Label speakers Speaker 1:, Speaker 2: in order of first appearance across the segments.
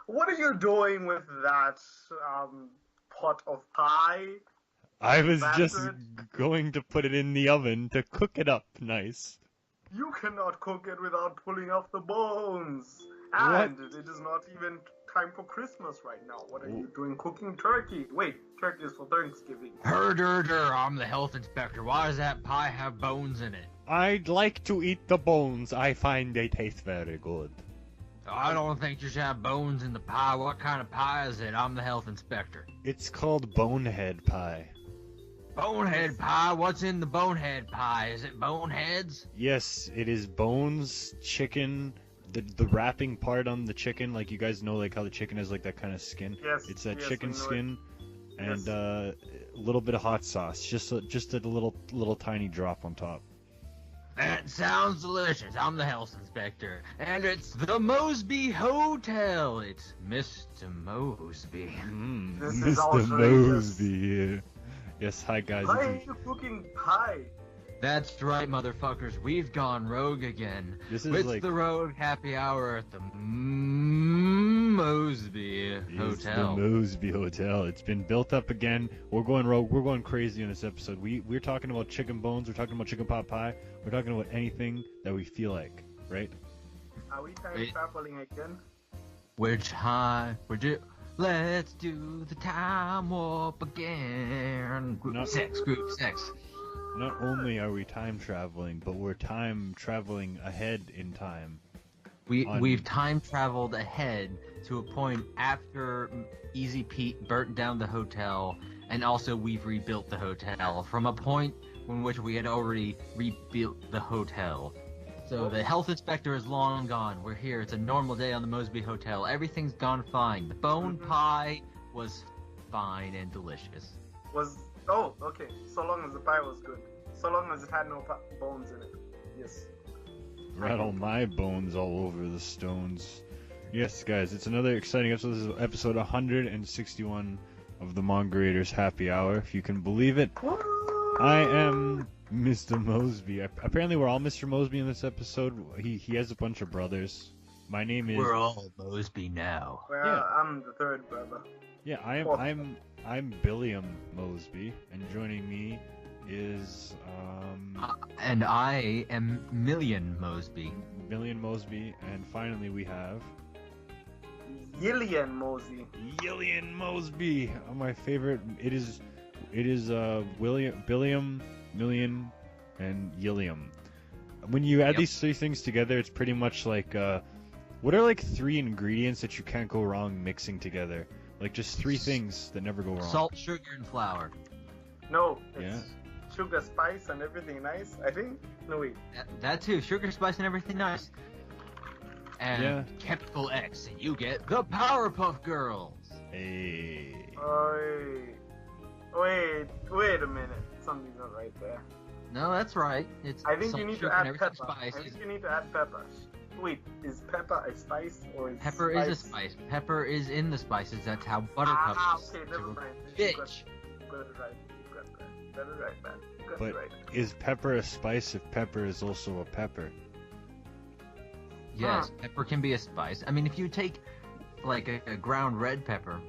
Speaker 1: What are you doing with that pot of pie,
Speaker 2: I
Speaker 1: you
Speaker 2: was just
Speaker 1: bastard?
Speaker 2: going to put it in the oven to cook it up nice.
Speaker 1: You cannot cook it without pulling off the bones.
Speaker 2: What?
Speaker 1: And it is not even time for Christmas right now. What are you doing cooking turkey? Wait, turkey is for Thanksgiving.
Speaker 3: Herder, I'm the health inspector. Why does that pie have bones in it?
Speaker 2: I'd like to eat the bones. I find they taste very good.
Speaker 3: I don't think you should have bones in the pie. What kind of pie is it? I'm the health inspector.
Speaker 2: It's called bonehead pie.
Speaker 3: Bonehead pie? What's in the bonehead pie? Is it boneheads?
Speaker 2: Yes, it is bones, chicken, the wrapping part on the chicken, like you guys know, like how the chicken has like that kind of skin.
Speaker 1: Yes.
Speaker 2: It's that
Speaker 1: yes,
Speaker 2: chicken
Speaker 1: we know
Speaker 2: skin,
Speaker 1: it.
Speaker 2: and
Speaker 1: Yes.
Speaker 2: a little bit of hot sauce, just a little tiny drop on top.
Speaker 3: That sounds delicious. I'm the health inspector. And it's the Mosby Hotel. It's Mr. Mosby.
Speaker 1: This is
Speaker 2: Mr.
Speaker 1: outrageous.
Speaker 2: Mosby here. Yes, hi guys.
Speaker 1: Why are you cooking pie?
Speaker 3: That's right, motherfuckers. We've gone rogue again.
Speaker 2: This is
Speaker 3: It's
Speaker 2: like
Speaker 3: the Rogue Happy Hour at the Mosby
Speaker 2: it's
Speaker 3: Hotel.
Speaker 2: the Mosby Hotel. It's been built up again. We're going rogue. We're going crazy in this episode. We're talking about chicken bones. We're talking about chicken pot pie. We're talking about anything that we feel like, right?
Speaker 1: Are we time
Speaker 3: Wait.
Speaker 1: traveling again?
Speaker 3: Which time would you? Let's do the time warp again. Group
Speaker 2: Not-
Speaker 3: sex.
Speaker 2: Not only are we time traveling, but we're time traveling ahead in time.
Speaker 3: We've time traveled ahead to a point after Easy Pete burnt down the hotel, and also we've rebuilt the hotel from a point in which we had already rebuilt the hotel. So the health inspector is long gone. We're here. It's a normal day on the Mosby Hotel. Everything's gone fine. The bone pie was fine and delicious.
Speaker 1: Oh, okay. So long as the pie was good. So long as it had no bones in it. Yes.
Speaker 2: Rattle my bones all over the stones. Yes, guys, it's another exciting episode. This is episode 161 of the Manga Raiders Happy Hour, if you can believe it. I am Mr. Mosby. Apparently, we're all Mr. Mosby in this episode. He has a bunch of brothers. My name is.
Speaker 3: We're all Mosby now.
Speaker 1: Well,
Speaker 2: Yeah.
Speaker 1: I'm the third brother.
Speaker 2: Yeah, I'm Billiam Mosby, and joining me is
Speaker 3: And I am Million Mosby.
Speaker 2: Million Mosby, and finally we have
Speaker 1: Gillian Mosey.
Speaker 2: Yillian Mosby. My favorite. It is Billiam, Million, and Yilliam. When you add
Speaker 3: Yep.
Speaker 2: these three things together, it's pretty much like what are like three ingredients that you can't go wrong mixing together? Like just three things that never go wrong.
Speaker 3: Salt, sugar, and flour.
Speaker 1: No, it's
Speaker 2: Yeah.
Speaker 1: sugar, spice, and everything nice, I think? No, wait.
Speaker 3: That too. Sugar, spice, and everything nice. And
Speaker 2: Yeah.
Speaker 3: capital X, and you get the Powerpuff Girls.
Speaker 2: Hey.
Speaker 1: Wait a minute. Something's not right there.
Speaker 3: No, that's right. It's
Speaker 1: I think
Speaker 3: salt,
Speaker 1: you need
Speaker 3: sugar,
Speaker 1: to
Speaker 3: and
Speaker 1: add
Speaker 3: everything
Speaker 1: pepper. I
Speaker 3: spice.
Speaker 1: think you need to add pepper. Wait, is pepper a spice or is
Speaker 3: Pepper
Speaker 1: spice...
Speaker 3: is a spice. Pepper is in the spices. That's how Buttercup is.
Speaker 1: Okay, never mind.
Speaker 3: Bitch.
Speaker 1: You got it right. You got it right, man. You got
Speaker 2: But
Speaker 1: it right.
Speaker 2: is pepper a spice if pepper is also a pepper?
Speaker 3: Yes, pepper can be a spice. I mean, if you take like a ground red pepper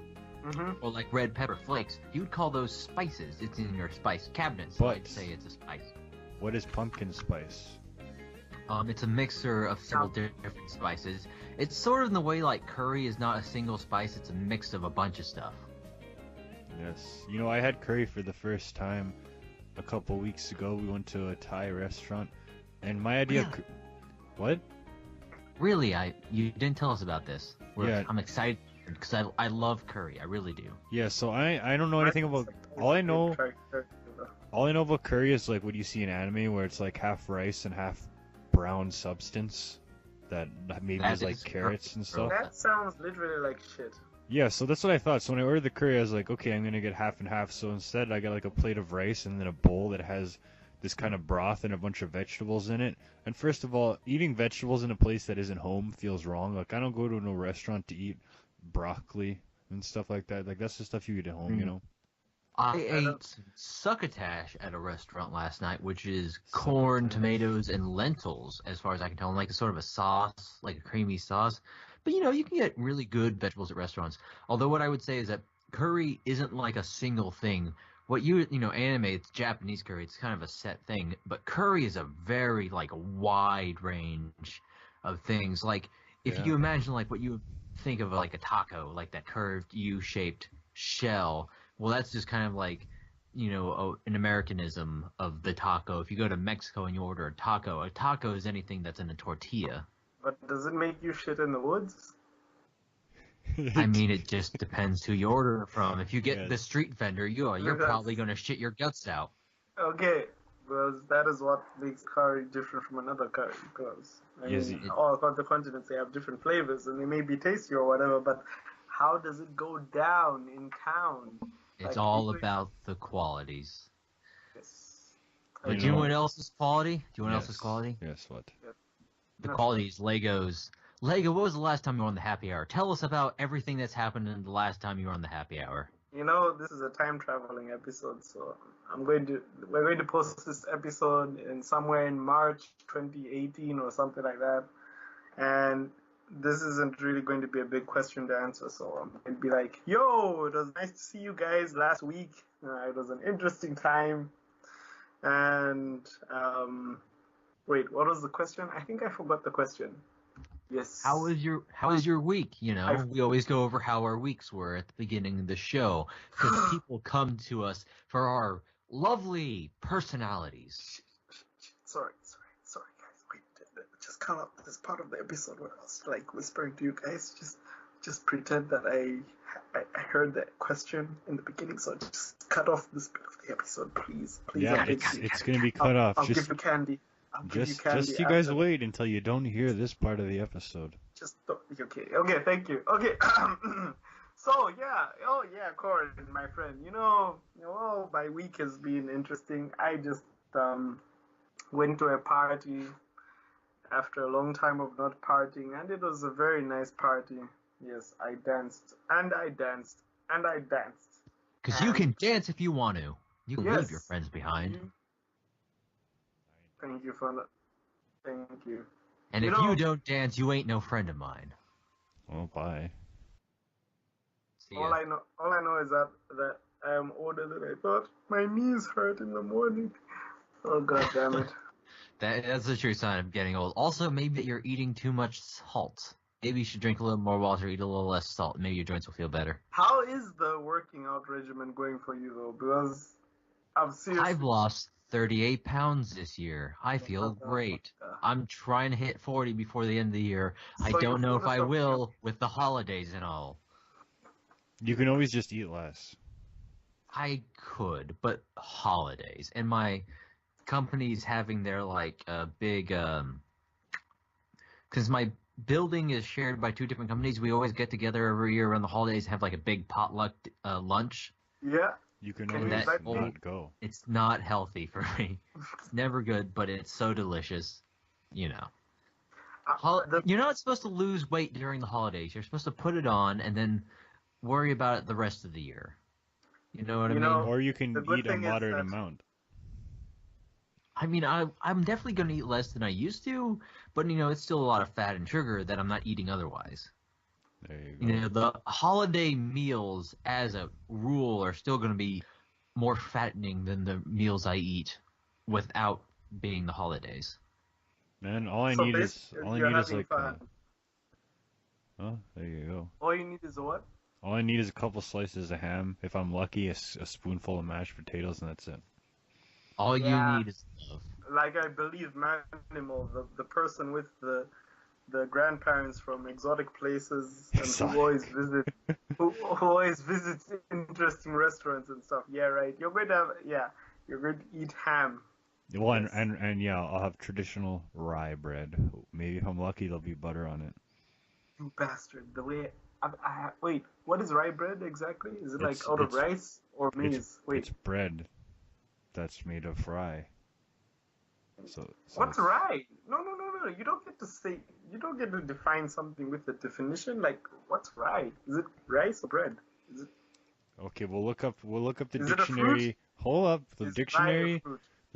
Speaker 1: Mm-hmm.
Speaker 3: or like red pepper flakes, you would call those spices. It's in your spice cabinet, so
Speaker 2: But-
Speaker 3: I'd say it's a spice.
Speaker 2: What is pumpkin spice?
Speaker 3: It's a mixer of several different spices. It's sort of in the way like curry is not a single spice; it's a mix of a bunch of stuff.
Speaker 2: Yes. You know, I had curry for the first time a couple weeks ago. We went to a Thai restaurant, and my idea.
Speaker 3: Really?
Speaker 2: What?
Speaker 3: Really, you didn't tell us about this.
Speaker 2: Yeah.
Speaker 3: I'm excited because I love curry. I really do.
Speaker 2: Yeah. So I don't know anything about. All I know about curry is like what you see in anime, where it's like half rice and half brown substance that maybe
Speaker 3: That
Speaker 2: is like
Speaker 3: is
Speaker 2: carrots and stuff.
Speaker 1: That sounds literally like shit.
Speaker 2: Yeah, so that's what I thought. So when I ordered the curry, I was like, okay, I'm gonna get half and half. So instead, I got like a plate of rice and then a bowl that has this kind of broth and a bunch of vegetables in it. And first of all, eating vegetables in a place that isn't home feels wrong. Like I don't go to no restaurant to eat broccoli and stuff like that. Like that's the stuff you eat at home, you know.
Speaker 3: I ate succotash at a restaurant last night, which is corn, tomatoes, and lentils, as far as I can tell. Like sort of a sauce, like a creamy sauce. But you can get really good vegetables at restaurants. Although what I would say is that curry isn't like a single thing. What anime, it's Japanese curry, it's kind of a set thing. But curry is a very like wide range of things. Like if you imagine like what you think of like a taco, like that curved U-shaped shell. Well, that's just kind of like an Americanism of the taco. If you go to Mexico and you order a taco is anything that's in a tortilla.
Speaker 1: But does it make you shit in the woods?
Speaker 3: I mean, it just depends who you order it from. If you get the street vendor, you're probably going to shit your guts out.
Speaker 1: Okay, because that is what makes curry different from another curry. Because all across the continents they have different flavors and they may be tasty or whatever, but how does it go down in town?
Speaker 3: It's all about the qualities.
Speaker 1: Yes.
Speaker 3: Do you know what else is quality?
Speaker 2: Yes, what?
Speaker 3: The quality is Legos. Lego, what was the last time you were on the happy hour? Tell us about everything that's happened in the last time you were on the happy hour.
Speaker 1: This is a time traveling episode, so we're going to post this episode somewhere in March 2018 or something like that. And this isn't really going to be a big question to answer, so I'm going to be like, yo, it was nice to see you guys last week. It was an interesting time. And, wait, what was the question? I think I forgot the question. Yes.
Speaker 3: How was your week? We always go over how our weeks were at the beginning of the show, because people come to us for our lovely personalities.
Speaker 1: Sorry, guys. Wait, just cut out this part of the episode where I was like whispering to you guys. Just pretend that I heard that question in the beginning. So just cut off this bit of the episode, please.
Speaker 2: Yeah, it's gonna be cut off.
Speaker 1: I'll give you candy.
Speaker 2: Just you guys wait until you don't hear this part of the episode.
Speaker 1: Okay, thank you. Okay, so yeah, Corin, my friend, my week has been interesting. I just went to a party after a long time of not partying, and it was a very nice party. Yes, I danced.
Speaker 3: Because you can dance if you want to. You can leave your friends behind.
Speaker 1: Thank you for that. Thank you.
Speaker 3: And if you don't dance, you ain't no friend of mine.
Speaker 2: Oh, bye.
Speaker 1: All I know is that I am older than I thought. My knees hurt in the morning. Oh, god damn it.
Speaker 3: That's a true sign of getting old. Also, maybe you're eating too much salt. Maybe you should drink a little more water, eat a little less salt. Maybe your joints will feel better.
Speaker 1: How is the working out regimen going for you, though? Because
Speaker 3: I've lost 38 pounds this year. I feel great. I'm trying to hit 40 before the end of the year. I don't know if I will with the holidays and all.
Speaker 2: You can always just eat less.
Speaker 3: I could, but holidays. And my company's having their, big, because my building is shared by two different companies. We always get together every year around the holidays and have, a big potluck lunch.
Speaker 1: Yeah.
Speaker 2: You can always not go.
Speaker 3: It's not healthy for me. It's never good, but it's so delicious. You're not supposed to lose weight during the holidays. You're supposed to put it on and then worry about it the rest of the year. You know what I mean?
Speaker 2: Or you can eat a moderate amount.
Speaker 3: I mean, I'm definitely going to eat less than I used to, but, it's still a lot of fat and sugar that I'm not eating otherwise.
Speaker 2: There you go.
Speaker 3: The holiday meals, as a rule, are still going to be more fattening than the meals I eat without being the holidays.
Speaker 2: Man, all I need is like. Oh, there you go.
Speaker 1: All you need is a what?
Speaker 2: All I need is a couple slices of ham. If I'm lucky, a spoonful of mashed potatoes, and that's it.
Speaker 3: All you need is love.
Speaker 1: Like I believe Manimal, the person with the grandparents from exotic places and who always visits interesting restaurants and stuff. Yeah, right. You're going to eat ham.
Speaker 2: Well, yes. and I'll have traditional rye bread. Maybe if I'm lucky, there'll be butter on it.
Speaker 1: You bastard! The way wait, what is rye bread exactly? Is it out of rice or maize?
Speaker 2: It's bread that's made of rye. So
Speaker 1: what's rye? No. You don't get to say. You don't get to define something with a definition. Like, what's rye? Is it rice or bread? Is it?
Speaker 2: Okay, we'll look up the dictionary. Hold up, the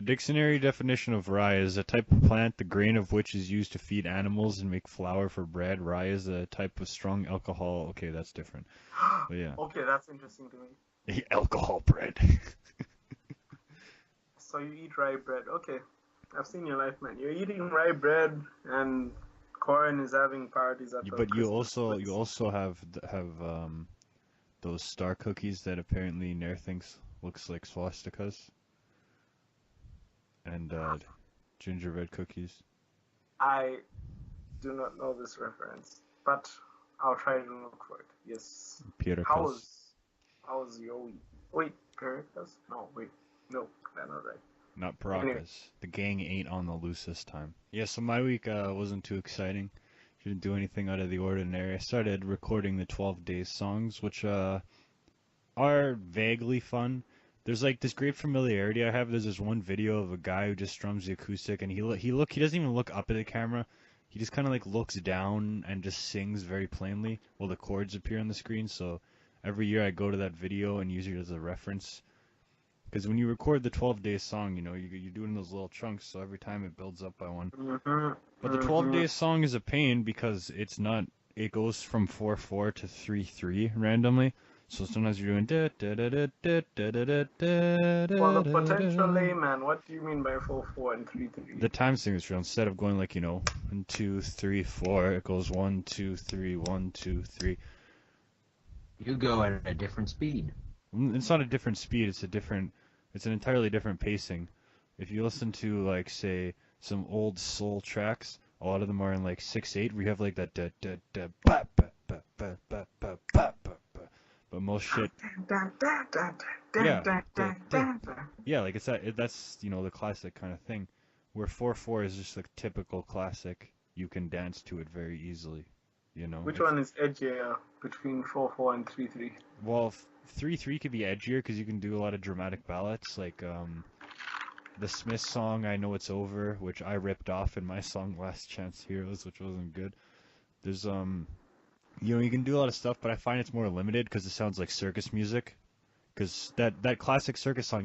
Speaker 2: The dictionary definition of rye is a type of plant, the grain of which is used to feed animals and make flour for bread. Rye is a type of strong alcohol. Okay, that's different. But yeah.
Speaker 1: Okay, that's interesting to me.
Speaker 2: Alcohol bread.
Speaker 1: So you eat rye bread. Okay, I've seen your life, man. You're eating rye bread, and Corin is having parties at the
Speaker 2: But you
Speaker 1: Christmas place.
Speaker 2: also have those star cookies that apparently Nair thinks looks like swastikas, and gingerbread cookies.
Speaker 1: I do not know this reference, but I'll try to look for it. Yes.
Speaker 2: Pirakas.
Speaker 1: How's your week? Wait, Pirakas? No, wait. No, that's not right.
Speaker 2: Not Paracas.
Speaker 1: Anyway.
Speaker 2: The gang ain't on the loose this time. Yeah, so my week wasn't too exciting. Didn't do anything out of the ordinary. I started recording the 12 Days songs, which are vaguely fun. There's like this great familiarity I have. There's this one video of a guy who just strums the acoustic, and he doesn't even look up at the camera. He just kind of like looks down and just sings very plainly while the chords appear on the screen. So every year I go to that video and use it as a reference. Because when you record the 12 Days song, you know, you do it in those little chunks, so every time it builds up by one. But the 12 Days song is a pain because it goes from 4/4 to 3/3 randomly. So sometimes you're doing
Speaker 1: For the potential layman, what do you mean by 4/4 and 3/3?
Speaker 2: the time signature. Instead of going like, 1, 2, 3, 4, it goes 1, 2, 3, 1, 2, 3.
Speaker 3: You go at a different speed.
Speaker 2: It's not a different speed, it's an entirely different pacing. If you listen to like say some old soul tracks, a lot of them are in like 6/8 where you have like that but most shit yeah, like that's the classic kind of thing. Where 4/4 is just a typical classic, you can dance to it very easily,
Speaker 1: Which one is edgier between 4/4 and 3/3?
Speaker 2: Well, 3/3 could be edgier because you can do a lot of dramatic ballads, like the Smiths song "I Know It's Over," which I ripped off in my song "Last Chance Heroes," which wasn't good. There's you can do a lot of stuff, but I find it's more limited because it sounds like circus music. Because that classic circus song,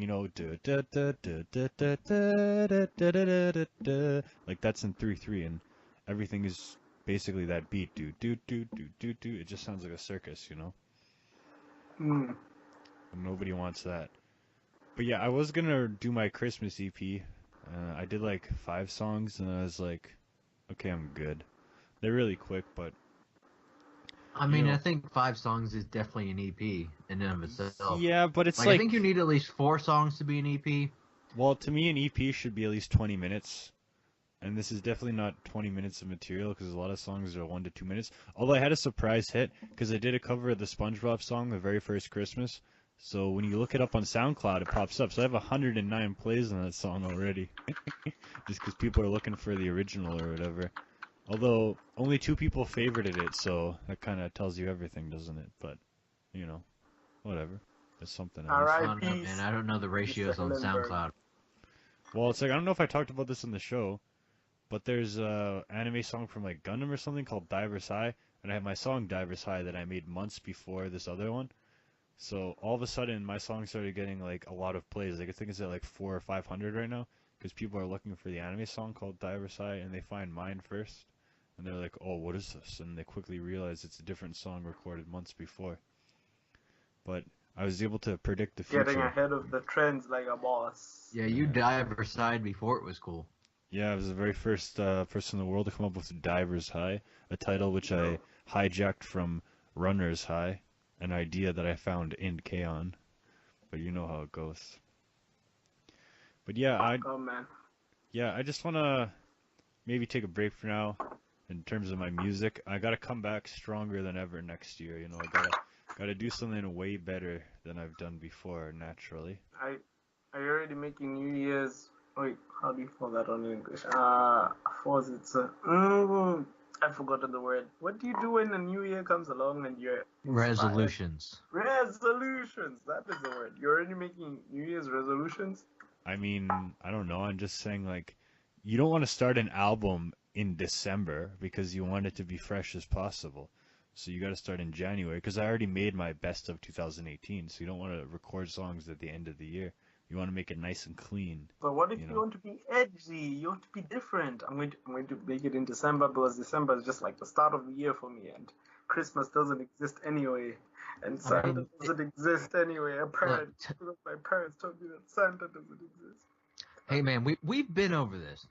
Speaker 2: like that's in 3/3, and everything is basically that beat. Do do do do do do. It just sounds like a circus,
Speaker 1: Mm.
Speaker 2: Nobody wants that. But yeah, I was gonna do my Christmas EP. I did like 5 songs, and I was like, okay, I'm good. They're really quick, but
Speaker 3: I mean, I think 5 songs is definitely an EP in and of itself.
Speaker 2: yeah, but it's
Speaker 3: Like I think you need at least 4 songs to be an EP.
Speaker 2: Well, to me, an EP should be at least 20 minutes. And this is definitely not 20 minutes of material because a lot of songs are 1 to 2 minutes. Although I had a surprise hit because I did a cover of the SpongeBob song, The Very First Christmas. So when you look it up on SoundCloud, it pops up. So I have 109 plays on that song already. Just because people are looking for the original or whatever. Although only 2 people favorited it, so that kind of tells you everything, doesn't it? But, whatever. It's something else.
Speaker 3: I don't know, man. I don't know the ratios on SoundCloud.
Speaker 2: Well, it's like, I don't know if I talked about this in the show, but there's a anime song from like Gundam or something called Diver's High, and I have my song Diver's High that I made months before this other one. So all of a sudden, my song started getting like a lot of plays. Like I think it's at like 400 or 500 right now, because people are looking for the anime song called Diver's High, and they find mine first, and they're like, "Oh, what is this?" And they quickly realize it's a different song recorded months before. But I was able to predict the future.
Speaker 1: Getting ahead of the trends like a boss.
Speaker 3: Yeah, you Diver's Side before it was cool.
Speaker 2: Yeah, I was the very first person in the world to come up with Diver's High, a title which I hijacked from Runner's High, an idea that I found in K-On! But you know how it goes. But yeah, I just want to maybe take a break for now in terms of my music. I got to come back stronger than ever next year, I got to do something way better than I've done before, naturally.
Speaker 1: Are you already making New Year's? Wait, how do you call that on English? I've forgotten the word. What do you do when the New Year comes along and you're inspired?
Speaker 3: Resolutions.
Speaker 1: Resolutions. That is the word. You're already making New Year's resolutions?
Speaker 2: I mean, I don't know. I'm just saying, like, you don't want to start an album in December because you want it to be fresh as possible. So you got to start in January because I already made my best of 2018. So you don't want to record songs at the end of the year. You want to make it nice and clean.
Speaker 1: But what if
Speaker 2: You
Speaker 1: you
Speaker 2: know?
Speaker 1: want to be edgy? You want to be different. I'm going to make it in December because December is just like the start of the year for me, and Christmas doesn't exist anyway, and
Speaker 3: I
Speaker 1: Santa
Speaker 3: mean,
Speaker 1: doesn't exist anyway.
Speaker 3: look,
Speaker 1: Because my parents told me that Santa doesn't exist.
Speaker 3: hey man, we've been over this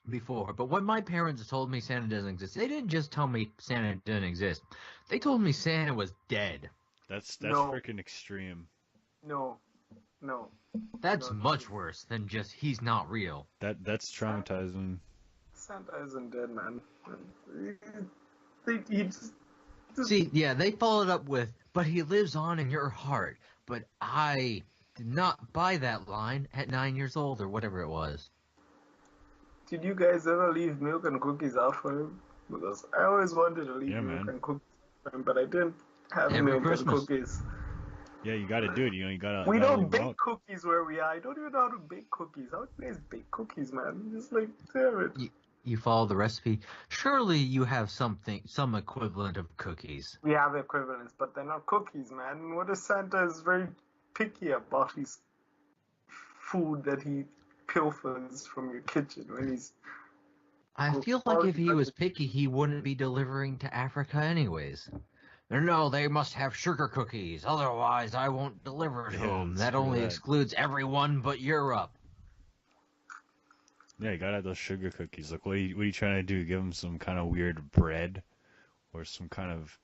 Speaker 3: before, but when my parents told me Santa doesn't exist, they didn't just tell me Santa didn't exist. They told me Santa was dead.
Speaker 2: That's
Speaker 1: No,
Speaker 2: freaking extreme.
Speaker 1: no, no,
Speaker 3: That's
Speaker 1: no.
Speaker 3: much worse than just he's not real.
Speaker 2: That's traumatizing.
Speaker 1: Santa isn't dead, man. He just
Speaker 3: See, yeah, they followed up with, but he lives on in your heart. But I did not buy that line at 9 years old or whatever it was.
Speaker 1: Did you guys ever leave milk and cookies out for him? Because I always wanted to leave
Speaker 2: Yeah,
Speaker 1: milk
Speaker 2: man.
Speaker 1: and cookies for him, but I didn't have
Speaker 3: Every
Speaker 1: milk
Speaker 3: Christmas.
Speaker 1: and cookies.
Speaker 2: Yeah, you gotta do it. You gotta.
Speaker 1: We
Speaker 2: gotta
Speaker 1: don't
Speaker 2: leave 'em
Speaker 1: bake
Speaker 2: out.
Speaker 1: cookies where we are. I don't even know how to bake cookies. How do you guys bake cookies, man? Just like, damn it.
Speaker 3: You follow the recipe. Surely you have some equivalent of cookies.
Speaker 1: We have equivalents, but they're not cookies, man. What if Santa is very picky about his food that he pilfers from your kitchen when he's...
Speaker 3: I feel like if he was picky, he wouldn't be delivering to Africa anyways. No, they must have sugar cookies, otherwise I won't deliver to them. That
Speaker 2: screw
Speaker 3: only
Speaker 2: that.
Speaker 3: excludes everyone but Europe.
Speaker 2: Yeah, you gotta have those sugar cookies. Like, what are you trying to do? Give them some kind of weird bread, or some kind of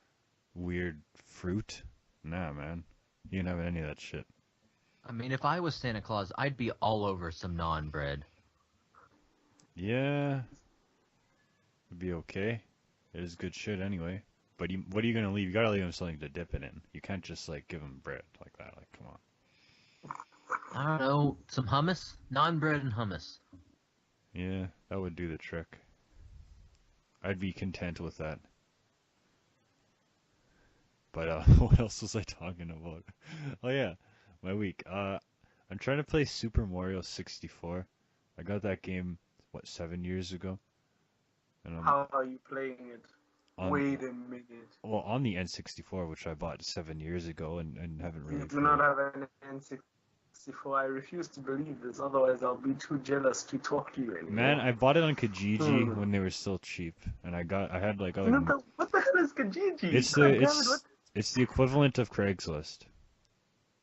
Speaker 2: weird fruit? Nah, man. You don't have any of that shit.
Speaker 3: I mean, if I was Santa Claus, I'd be all over some naan bread.
Speaker 2: Yeah, it'd be okay. It is good shit anyway. But what are you gonna leave? You gotta leave them something to dip it in. You can't just like give them bread like that. Like, come on.
Speaker 3: I don't know, some hummus? Naan bread and hummus.
Speaker 2: Yeah, that would do the trick. I'd be content with that. But what else was I talking about? Oh yeah, my week. I'm trying to play Super Mario 64. I got that game 7 years ago, and I'm
Speaker 1: How are you playing it?
Speaker 2: on
Speaker 1: Wait a minute.
Speaker 2: on the N64, which I bought 7 years ago and haven't really
Speaker 1: You do not
Speaker 2: played.
Speaker 1: have an N64. I refuse to believe this, otherwise I'll be too jealous to talk to you anymore.
Speaker 2: Man, I bought it on Kijiji when they were still cheap, and I had like other.
Speaker 1: What the hell is Kijiji?
Speaker 2: It's the equivalent of Craigslist.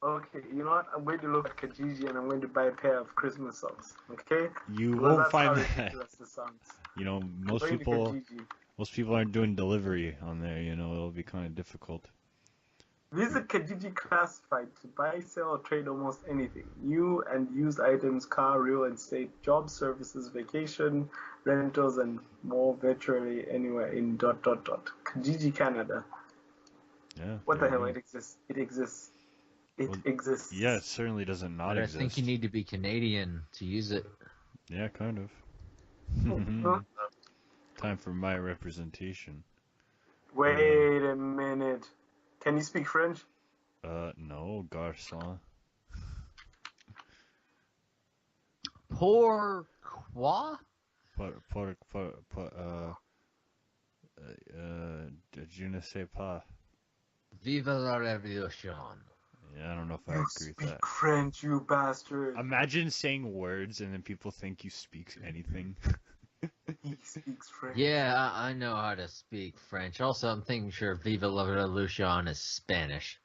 Speaker 1: Okay, you know what? I'm going to look at Kijiji and I'm going to buy a pair of Christmas socks. Okay?
Speaker 2: You
Speaker 1: Well,
Speaker 2: won't
Speaker 1: that's how
Speaker 2: find that.
Speaker 1: ridiculous this sounds.
Speaker 2: You know,
Speaker 1: I'm
Speaker 2: most
Speaker 1: going to
Speaker 2: people
Speaker 1: Kijiji.
Speaker 2: aren't doing delivery on there. You know, it'll be kind of difficult.
Speaker 1: Visit Kijiji Classified to buy, sell, or trade almost anything. New and used items, car, real estate, job services, vacation, rentals, and more virtually anywhere in ... Kijiji, Canada.
Speaker 2: Yeah.
Speaker 1: What the
Speaker 2: there you
Speaker 1: hell?
Speaker 2: go.
Speaker 1: It exists. It exists. It
Speaker 2: Well,
Speaker 1: exists.
Speaker 2: Yeah, it certainly doesn't not
Speaker 3: But I
Speaker 2: exist.
Speaker 3: think you need to be Canadian to use it.
Speaker 2: Yeah, kind of. Time for my representation.
Speaker 1: Wait a minute. Can you speak French?
Speaker 2: No, garçon.
Speaker 3: Pourquoi?
Speaker 2: Je ne sais pas.
Speaker 3: Vive la révolution.
Speaker 2: Yeah, I don't know if I
Speaker 1: You
Speaker 2: agree with that.
Speaker 1: speak French, you bastard.
Speaker 2: Imagine saying words and then people think you speak anything.
Speaker 1: He speaks French.
Speaker 3: Yeah, I know how to speak French. Also, I'm thinking sure Vive la révolution is Spanish.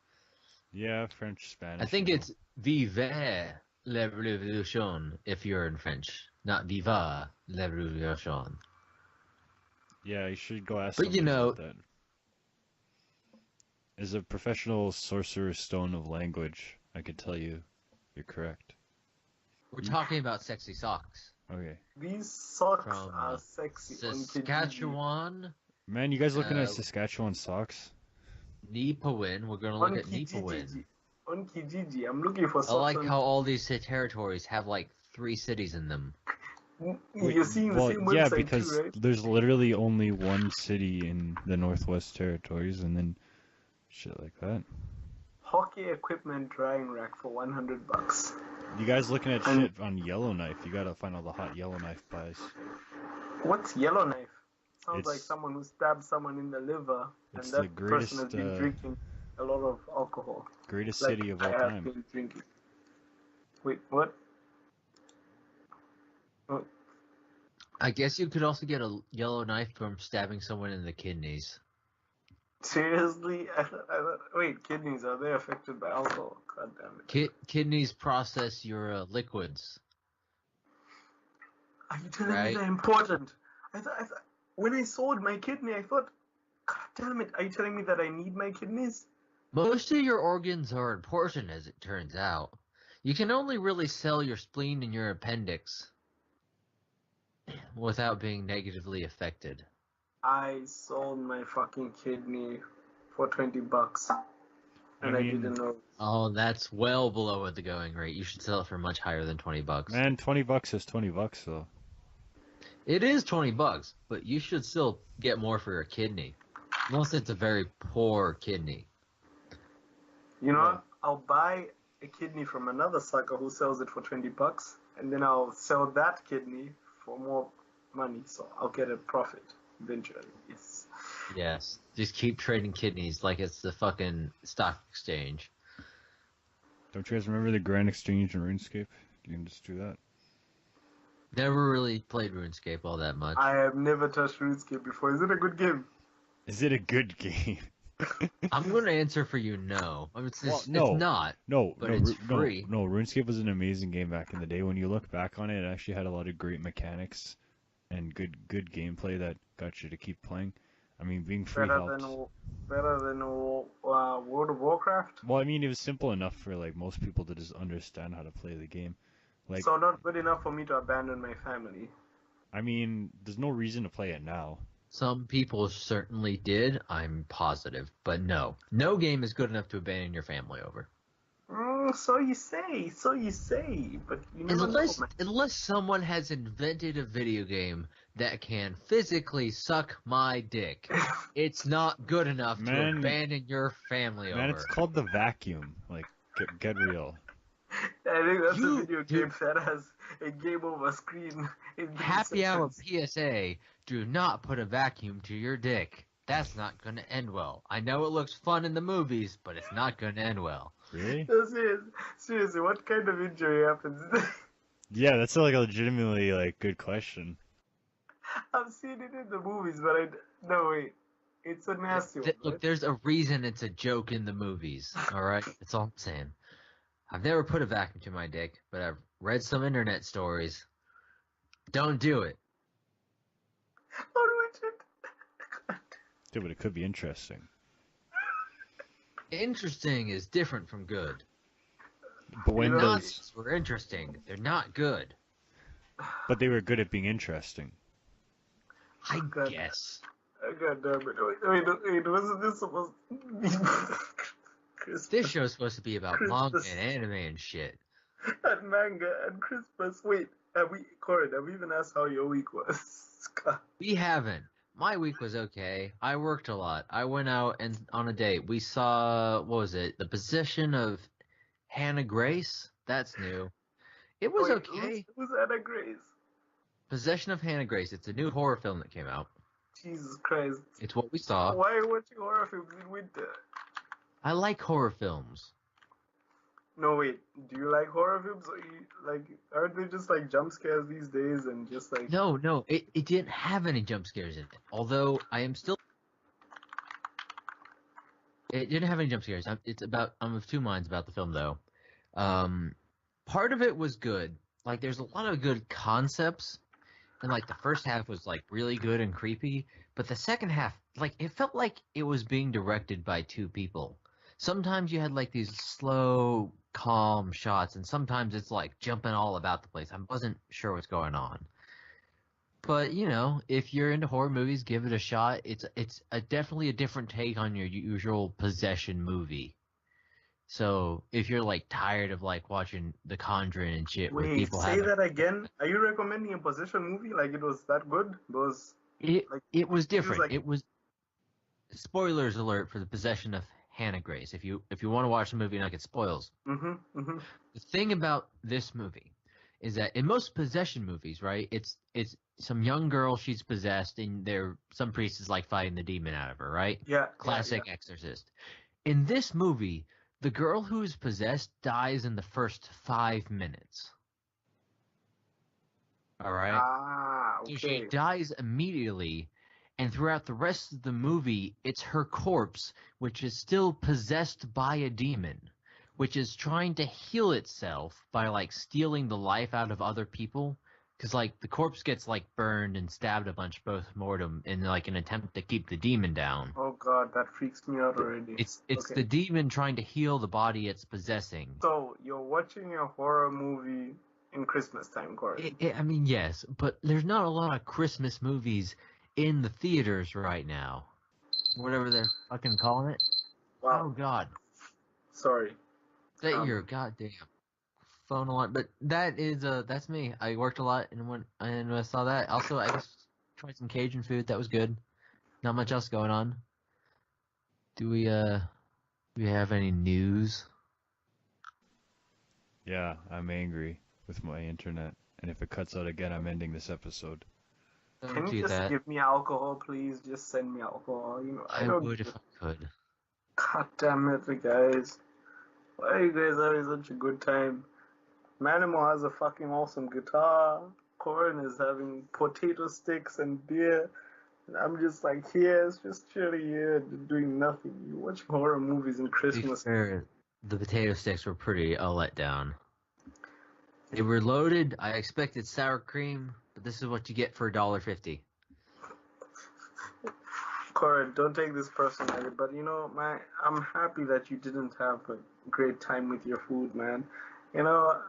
Speaker 2: Yeah, French, Spanish.
Speaker 3: I think
Speaker 2: you know.
Speaker 3: it's Vive la révolution if you're in French, not Viva la révolution.
Speaker 2: Yeah, you should go ask
Speaker 3: But
Speaker 2: somebody
Speaker 3: you know,
Speaker 2: about that. As a professional sorcerer's stone of language, I could tell you you're correct.
Speaker 3: we're talking about sexy socks.
Speaker 2: Okay.
Speaker 1: These socks
Speaker 3: From,
Speaker 1: are sexy on Kijiji.
Speaker 3: Saskatchewan,
Speaker 2: Man, you guys looking at Saskatchewan socks?
Speaker 3: Nipawin. We're gonna look at Nipawin.
Speaker 1: On Kijiji, I'm looking for
Speaker 3: I
Speaker 1: socks.
Speaker 3: like how all these territories have like 3 cities in them.
Speaker 1: You're seeing the same website
Speaker 2: yeah, because
Speaker 1: too, right?
Speaker 2: there's literally only one city in the Northwest Territories, and then shit like that.
Speaker 1: Hockey equipment drying rack for $100.
Speaker 2: You guys looking at shit on Yellowknife? You gotta find all the hot Yellowknife buys.
Speaker 1: What's Yellowknife? Sounds
Speaker 2: It's-
Speaker 1: like someone who stabbed someone in the liver, and
Speaker 2: It's
Speaker 1: that
Speaker 2: the greatest,
Speaker 1: person has been drinking a lot of alcohol.
Speaker 2: greatest
Speaker 1: Like
Speaker 2: city of
Speaker 1: I
Speaker 2: all
Speaker 1: have
Speaker 2: time.
Speaker 1: been drinking. Wait, what? Oh,
Speaker 3: I guess you could also get a yellow knife from stabbing someone in the kidneys.
Speaker 1: seriously? Wait, kidneys, are they affected by alcohol? God damn it.
Speaker 3: Kidneys process your liquids,
Speaker 1: Are you telling me
Speaker 3: right?
Speaker 1: they're important? I thought, when I sold my kidney, I thought, God damn it, are you telling me that I need my kidneys?
Speaker 3: Most of your organs are important, as it turns out. You can only really sell your spleen and your appendix without being negatively affected.
Speaker 1: I sold my fucking kidney for $20, and I didn't know.
Speaker 3: Oh, that's well below what the going rate. You should sell it for much higher than $20.
Speaker 2: Man, $20 is $20 though.
Speaker 3: It is $20, but you should still get more for your kidney. Unless it's a very poor kidney.
Speaker 1: You know what? I'll buy a kidney from another sucker who sells it for $20, and then I'll sell that kidney for more money, so I'll get a profit eventually.
Speaker 3: Yes. Just keep trading kidneys like it's the fucking stock exchange.
Speaker 2: Don't you guys remember the Grand Exchange in RuneScape? You can just do that.
Speaker 3: Never really played RuneScape all that much.
Speaker 1: I have never touched RuneScape before. Is it a good game?
Speaker 2: Is it a good game?
Speaker 3: I'm going to answer for you no. I mean, it's
Speaker 2: no,
Speaker 3: it's not.
Speaker 2: No,
Speaker 3: but it's free.
Speaker 2: No, RuneScape was an amazing game back in the day. When you look back on it, it actually had a lot of great mechanics and good gameplay that got you to keep playing. I mean, being free helped.
Speaker 1: Better than World of Warcraft?
Speaker 2: Well, I mean, it was simple enough for like most people to just understand how to play the game. Like,
Speaker 1: so not good enough for me to abandon my family.
Speaker 2: I mean, there's no reason to play it now.
Speaker 3: Some people certainly did, I'm positive. But no. No game is good enough to abandon your family over.
Speaker 1: So you say. But you never know, man.
Speaker 3: Unless someone has invented a video game that can physically suck my dick, it's not good enough to abandon your family over.
Speaker 2: Man, it's called the vacuum. Like, get real.
Speaker 1: I think that's a video game that has a game over screen.
Speaker 3: Happy hour PSA, do not put a vacuum to your dick. That's not going to end well. I know it looks fun in the movies, but it's not going to end well.
Speaker 2: Really?
Speaker 1: No, seriously, what kind of injury happens?
Speaker 2: Yeah, that's like a legitimately like good question.
Speaker 1: I've seen it in the movies, but no, wait. It's a nasty one.
Speaker 3: Look, there's a reason it's a joke in the movies, alright? That's all I'm saying. I've never put a vacuum to my dick, but I've read some internet stories. Don't do it.
Speaker 1: Oh, Richard.
Speaker 2: Dude, but it could be interesting.
Speaker 3: Interesting is different from good.
Speaker 2: But when
Speaker 3: Nazis were interesting, they're not good.
Speaker 2: But they were good at being interesting.
Speaker 3: I guess.
Speaker 1: God damn it. Wait, wasn't this supposed to be Christmas?
Speaker 3: This show's supposed to be about manga and anime and shit.
Speaker 1: And manga and Christmas. Wait, Corin, have we even asked how your week was?
Speaker 3: We haven't. My week was okay. I worked a lot. I went out and on a date. We saw, what was it? The Possession of Hannah Grace? That's new. It was okay.
Speaker 1: Who's Hannah Grace?
Speaker 3: Possession of Hannah Grace. It's a new horror film that came out.
Speaker 1: Jesus Christ.
Speaker 3: It's what we saw.
Speaker 1: Why are you watching horror films in winter?
Speaker 3: I like horror films.
Speaker 1: No, wait. Do you like horror films? Or aren't they just like jump scares these days and just like...
Speaker 3: No. It didn't have any jump scares in it. Although I am still... It didn't have any jump scares. I'm of two minds about the film, though. Part of it was good. Like, there's a lot of good concepts. And, like, the first half was, like, really good and creepy. But the second half, like, it felt like it was being directed by two people. Sometimes you had, like, these slow, calm shots. And sometimes it's, like, jumping all about the place. I wasn't sure what's going on. But, you know, if you're into horror movies, give it a shot. It's definitely a different take on your usual possession movie. So if you're like tired of like watching The Conjuring and shit,
Speaker 1: where people say that again. Are you recommending a possession movie? Like it was that good?
Speaker 3: It was different. It was spoilers alert for The Possession of Hannah Grace. If you want to watch the movie and not get spoils. The thing about this movie is that in most possession movies, right? It's some young girl, she's possessed, and some priest is like fighting the demon out of her, right?
Speaker 1: Yeah.
Speaker 3: Classic Exorcist. In this movie, The girl who is possessed dies in the first 5 minutes. All right? So she
Speaker 1: Okay.
Speaker 3: dies immediately, and throughout the rest of the movie, it's her corpse, which is still possessed by a demon, which is trying to heal itself by, like, stealing the life out of other people. Because, like, the corpse gets, like, burned and stabbed a bunch post-mortem in, like, an attempt to keep the demon down.
Speaker 1: Oh god, that freaks me out already.
Speaker 3: It's
Speaker 1: Okay.
Speaker 3: the demon trying to heal the body it's possessing.
Speaker 1: So, you're watching a horror movie in Christmas time, Corey.
Speaker 3: I mean, yes, but there's not a lot of Christmas movies in the theaters right now. Whatever they're fucking calling it.
Speaker 1: Wow.
Speaker 3: Oh, God.
Speaker 1: Sorry.
Speaker 3: Set your goddamn phone alarm. But that's me. I worked a lot, and when I saw that, also, I just tried some Cajun food. That was good. Not much else going on. Do we have any news?
Speaker 2: Yeah, I'm angry with my internet, and if it cuts out again, I'm ending this episode.
Speaker 3: Don't
Speaker 1: Can
Speaker 3: do
Speaker 1: you just
Speaker 3: that.
Speaker 1: give me alcohol, please? Just send me alcohol. You know,
Speaker 3: I
Speaker 1: don't.
Speaker 3: would if I could.
Speaker 1: God damn it, guys. Why are you guys having such a good time? Manimo has a fucking awesome guitar. Corin is having potato sticks and beer. And I'm just like here, it's just chilly here, doing nothing. You watch horror movies in
Speaker 3: To be
Speaker 1: Christmas.
Speaker 3: fair, the potato sticks were pretty a letdown. They were loaded. I expected sour cream, but this is what you get for $1.50.
Speaker 1: Corin, don't take this personally, but you know, I'm happy that you didn't have a great time with your food, man. You know,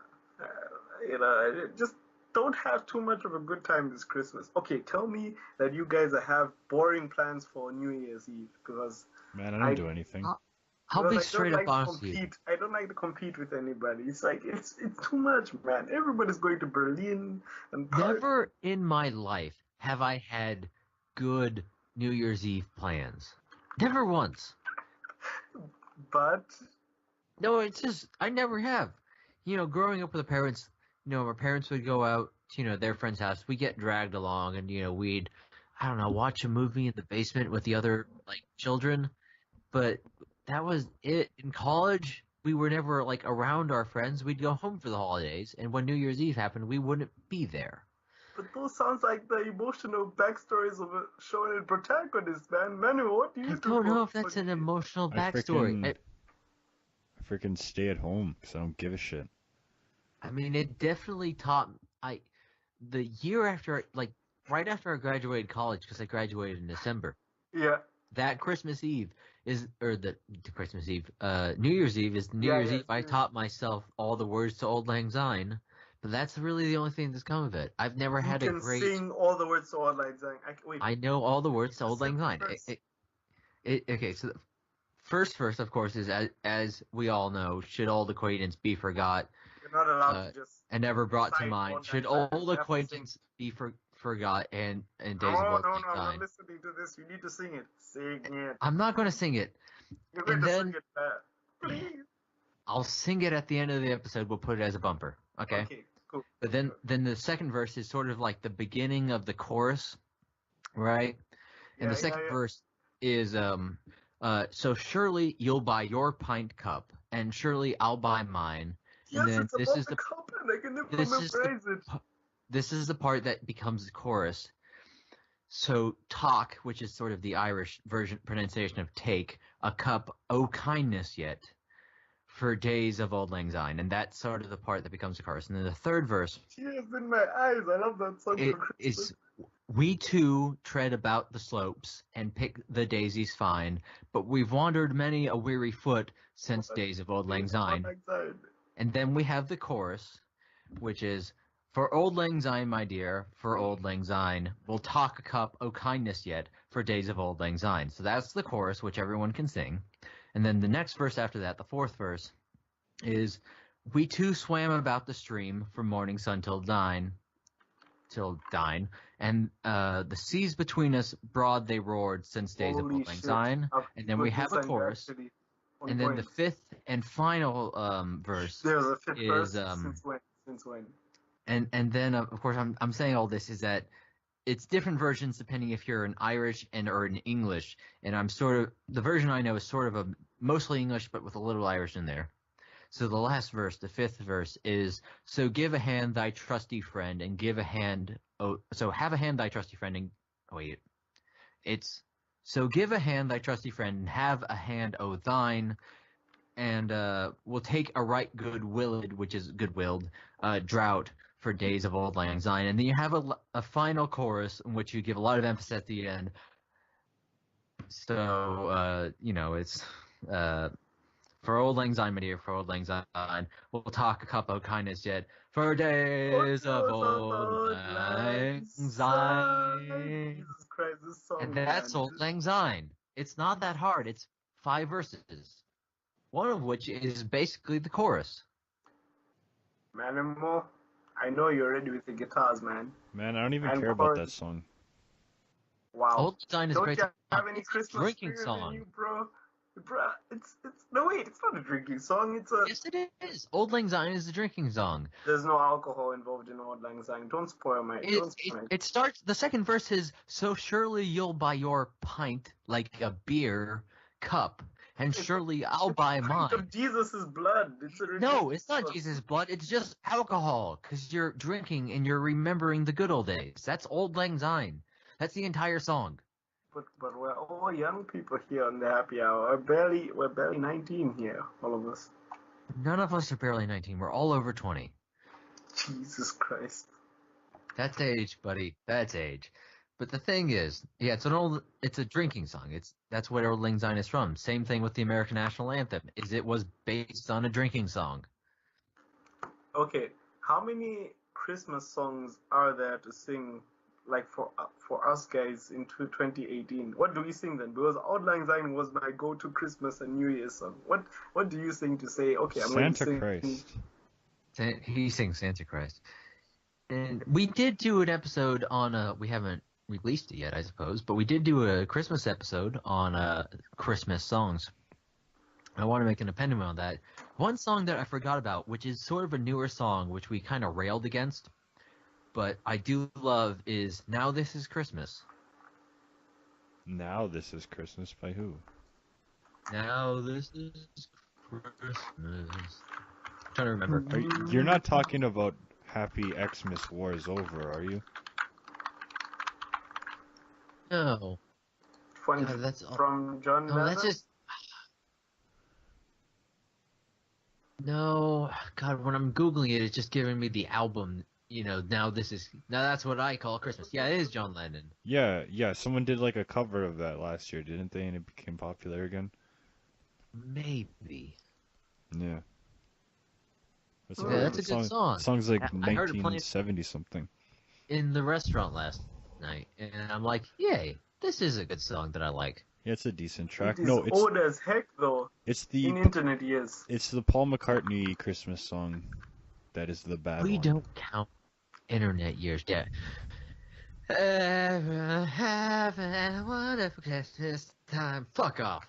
Speaker 1: just don't have too much of a good time this Christmas. Okay, tell me that you guys have boring plans for New Year's Eve, because
Speaker 2: Man, I don't do anything.
Speaker 3: I'll be
Speaker 1: I
Speaker 3: straight
Speaker 1: don't
Speaker 3: up
Speaker 1: like to
Speaker 3: honest with you.
Speaker 1: compete. I don't like to compete with anybody. It's like it's too much, man. Everybody's going to Berlin and Paris.
Speaker 3: Never in my life have I had good New Year's Eve plans. Never once.
Speaker 1: But
Speaker 3: No, it's just, I never have. You know, growing up with the parents, you know, our parents would go out to, you know, their friend's house. We get dragged along and, you know, we'd, I don't know, watch a movie in the basement with the other, like, children. But that was it. In college, we were never, like, around our friends. We'd go home for the holidays. And when New Year's Eve happened, we wouldn't be there.
Speaker 1: but those sounds like the emotional backstories of a shonen protagonist, man. Manu, what do you
Speaker 3: I
Speaker 1: do?
Speaker 3: don't
Speaker 1: for
Speaker 3: know if that's an
Speaker 1: fun?
Speaker 3: emotional
Speaker 2: I
Speaker 3: backstory.
Speaker 2: I freaking stay at home because I don't give a shit.
Speaker 3: I mean, it definitely taught the year after, like, right after I graduated college, because I graduated in December.
Speaker 1: Yeah.
Speaker 3: That Christmas Eve the Christmas Eve, New Year's Eve is New Year's Eve. I taught myself all the words to Auld Lang Syne, but that's really the only thing that's come of it. I've never had a great.
Speaker 1: You can sing all the words to Auld Lang Syne. Wait.
Speaker 3: I know all the words to Auld Lang Syne.
Speaker 1: First.
Speaker 3: Okay, so the first verse, of course, is as we all know, should old acquaintance be forgot,
Speaker 1: You're not allowed to just.
Speaker 3: and never brought to
Speaker 1: recite
Speaker 3: mind.
Speaker 1: Auld
Speaker 3: Should
Speaker 1: Lang Syne.
Speaker 3: old
Speaker 1: You have to
Speaker 3: acquaintance be forgot, and days
Speaker 1: No,
Speaker 3: of Auld
Speaker 1: no,
Speaker 3: Lang
Speaker 1: no. I'm
Speaker 3: Syne.
Speaker 1: not listening to this. You need to sing it. Sing it.
Speaker 3: I'm not going to sing it.
Speaker 1: You're going
Speaker 3: And
Speaker 1: to
Speaker 3: then-
Speaker 1: sing it. Please.
Speaker 3: I'll sing it at the end of the episode. We'll put it as a bumper. Okay.
Speaker 1: Okay, cool.
Speaker 3: But then the second verse is sort of like the beginning of the chorus, right? And the second verse is so surely you'll buy your pint cup, and surely I'll buy mine.
Speaker 1: Yes,
Speaker 3: And then
Speaker 1: it's
Speaker 3: this
Speaker 1: about
Speaker 3: is
Speaker 1: the cup, and I can never
Speaker 3: this is the-
Speaker 1: memorize it.
Speaker 3: This is the part that becomes the chorus. So talk, which is sort of the Irish version pronunciation of take, a cup, oh kindness yet, for days of Auld Lang Syne, and that's sort of the part that becomes the chorus. And then the third verse
Speaker 1: Tears in my eyes. I love that song for Christmas.
Speaker 3: is we too tread about the slopes and pick the daisies fine, but we've wandered many a weary foot since days of Auld Lang Syne. And then we have the chorus, which is, for Auld Lang Syne, my dear, for Auld Lang Syne, we'll talk a cup, oh kindness yet, for days of Auld Lang Syne. So that's the chorus, which everyone can sing. And then the next verse after that, the fourth verse, is, we too swam about the stream from morning sun till dine, and the seas between us broad they roared since days of Auld Lang Syne. And then we have a chorus. And then the fifth and final verse
Speaker 1: There's a fifth
Speaker 3: is
Speaker 1: verse. Since when?
Speaker 3: And then of course I'm saying all this is that it's different versions depending if you're an Irish or an English, and I'm sort of, the version I know is sort of a mostly English, but with a little Irish in there. So the last verse, the fifth verse, is so give a hand thy trusty friend and give a hand. Oh, so have a hand thy trusty friend and wait, it's so give a hand thy trusty friend and have a hand o thine and we'll take a right good willed, which is good-willed, drought for days of old lang syne. And then you have a final chorus in which you give a lot of emphasis at the end. So, it's for old lang syne, my dear, for old lang syne, we'll talk a cup of kindness yet for days of old lang syne.
Speaker 1: Jesus Christ, this song,
Speaker 3: And that's
Speaker 1: man.
Speaker 3: old lang syne. It's not that hard. It's 5 verses. One of which is basically the chorus.
Speaker 1: Manimo, I know you're ready with the guitars, man.
Speaker 2: Man, I don't even
Speaker 1: And
Speaker 2: care about
Speaker 1: chorus.
Speaker 2: that song.
Speaker 1: Wow.
Speaker 3: Old Lang Syne is a
Speaker 1: Don't
Speaker 3: great
Speaker 1: you
Speaker 3: song.
Speaker 1: have any
Speaker 3: It's a
Speaker 1: Christmas
Speaker 3: drinking
Speaker 1: spirit
Speaker 3: song.
Speaker 1: in you, bro? Bro, it's no wait, it's not a drinking song. It's a.
Speaker 3: Yes, it is. Old Lang Syne is a drinking song.
Speaker 1: There's no alcohol involved in Old Lang Syne. Don't spoil my.
Speaker 3: It starts. The second verse is so surely you'll buy your pint like a beer cup, and surely I'll buy mine.
Speaker 1: Of Jesus' blood. It's a
Speaker 3: No, it's not Jesus' blood. It's just alcohol, because you're drinking and you're remembering the good old days. That's Old Lang Syne. That's the entire song.
Speaker 1: But we're all young people here on the happy hour. We're barely 19 here, all of us.
Speaker 3: None of us are barely 19. We're all over 20.
Speaker 1: Jesus Christ.
Speaker 3: That's age, buddy. That's age. But the thing is, yeah, it's a drinking song. That's what Old Lang Syne is from. Same thing with the American national anthem. It was based on a drinking song.
Speaker 1: Okay, how many Christmas songs are there to sing, like for us guys in 2018? What do we sing then? Because Old Lang Syne was my go-to Christmas and New Year's song. What do you sing to say? Okay, I'm going to sing.
Speaker 2: Santa Christ.
Speaker 3: He sings Santa Christ. And we did do an episode on we haven't released it yet, I suppose, but we did do a Christmas episode on Christmas songs. I want to make an opinion on that. One song that I forgot about, which is sort of a newer song, which we kind of railed against, but I do love, is Now This Is Christmas.
Speaker 2: Now This Is Christmas by who?
Speaker 3: Now this is Christmas. I'm trying to remember.
Speaker 2: You're not talking about Happy Xmas War is Over, are you?
Speaker 3: No.
Speaker 1: From,
Speaker 3: No, that's
Speaker 1: from John
Speaker 3: No,
Speaker 1: Lennon?
Speaker 3: that's just. No, God, when I'm Googling it, it's just giving me the album, now that's what I call Christmas. Yeah, it is John Lennon.
Speaker 2: Yeah, someone did like a cover of that last year, didn't they? And it became popular again?
Speaker 3: Maybe.
Speaker 2: Yeah.
Speaker 3: That's a good song.
Speaker 2: Song's like
Speaker 3: I heard it playing
Speaker 2: 1970 something.
Speaker 3: in the restaurant last night, and I'm like, yay, this is a good song that I like.
Speaker 2: Yeah, it's a decent track.
Speaker 1: It is
Speaker 2: No,
Speaker 1: old as heck though.
Speaker 2: it's
Speaker 1: In
Speaker 2: the
Speaker 1: internet years.
Speaker 2: it's the Paul McCartney Christmas song that is the bad
Speaker 3: We
Speaker 2: one.
Speaker 3: don't count internet years yet. Have a wonderful Christmas time. Fuck off.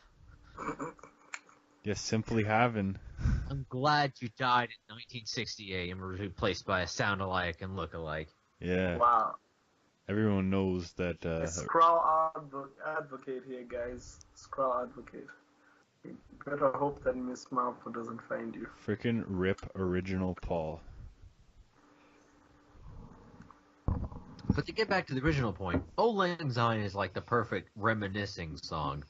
Speaker 2: Yeah, Simply Having.
Speaker 3: I'm glad you died in 1968 and were replaced by a sound-alike and look-alike.
Speaker 2: Yeah.
Speaker 1: Wow.
Speaker 2: Everyone knows that
Speaker 1: Scrawl advocate here, guys. Scrawl advocate. You better hope that Miss Marple doesn't find you.
Speaker 2: frickin' rip original Paul.
Speaker 3: But to get back to the original point, Old Lang Syne is like the perfect reminiscing song.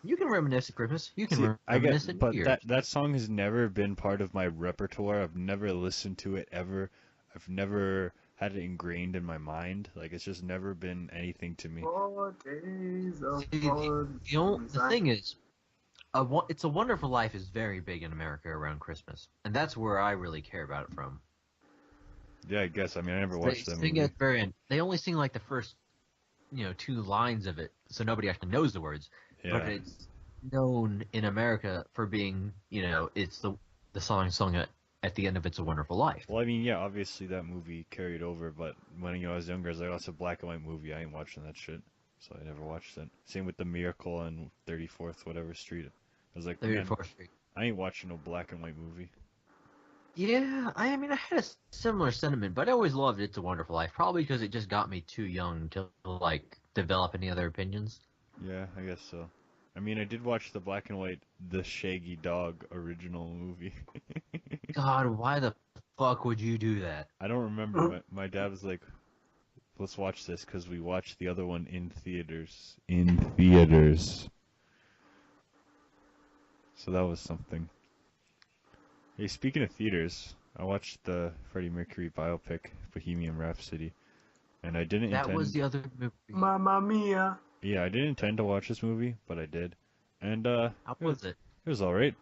Speaker 3: You can reminisce at Christmas. You can
Speaker 2: See,
Speaker 3: reminisce at New
Speaker 2: but
Speaker 3: Year's.
Speaker 2: that song has never been part of my repertoire. I've never listened to it ever. I've never had it ingrained in my mind. Like, it's just never been anything to me.
Speaker 1: 4 days of
Speaker 3: See, the thing is, It's a Wonderful Life is very big in America around Christmas, and that's where I really care about it from.
Speaker 2: Yeah, I guess. I mean, I never watched that
Speaker 3: They sing
Speaker 2: movie.
Speaker 3: at the very end. They only sing like the first, 2 lines of it, so nobody actually knows the words.
Speaker 2: Yeah.
Speaker 3: But it's known in America for being, it's the song sung at the end of It's a Wonderful Life.
Speaker 2: Well, I mean, yeah, obviously that movie carried over, but when I was younger, I was like, oh, it's a black and white movie. I ain't watching that shit. So I never watched it. Same with The Miracle on 34th, whatever street. I was like, man,
Speaker 3: 34th Street.
Speaker 2: I ain't watching no black and white movie.
Speaker 3: Yeah, I mean, I had a similar sentiment, but I always loved It's a Wonderful Life, probably because it just got me too young to, develop any other opinions.
Speaker 2: Yeah, I guess so. I mean, I did watch the black and white The Shaggy Dog original movie.
Speaker 3: God, why the fuck would you do that?
Speaker 2: I don't remember. My dad was like, let's watch this because we watched the other one in theaters. In theaters. So that was something. Hey, speaking of theaters, I watched the Freddie Mercury biopic, Bohemian Rhapsody, and I didn't
Speaker 3: That was
Speaker 2: intend.
Speaker 3: the other movie.
Speaker 1: Mamma mia.
Speaker 2: Yeah, I didn't intend to watch this movie, but I did, and
Speaker 3: How was it?
Speaker 2: it was all right.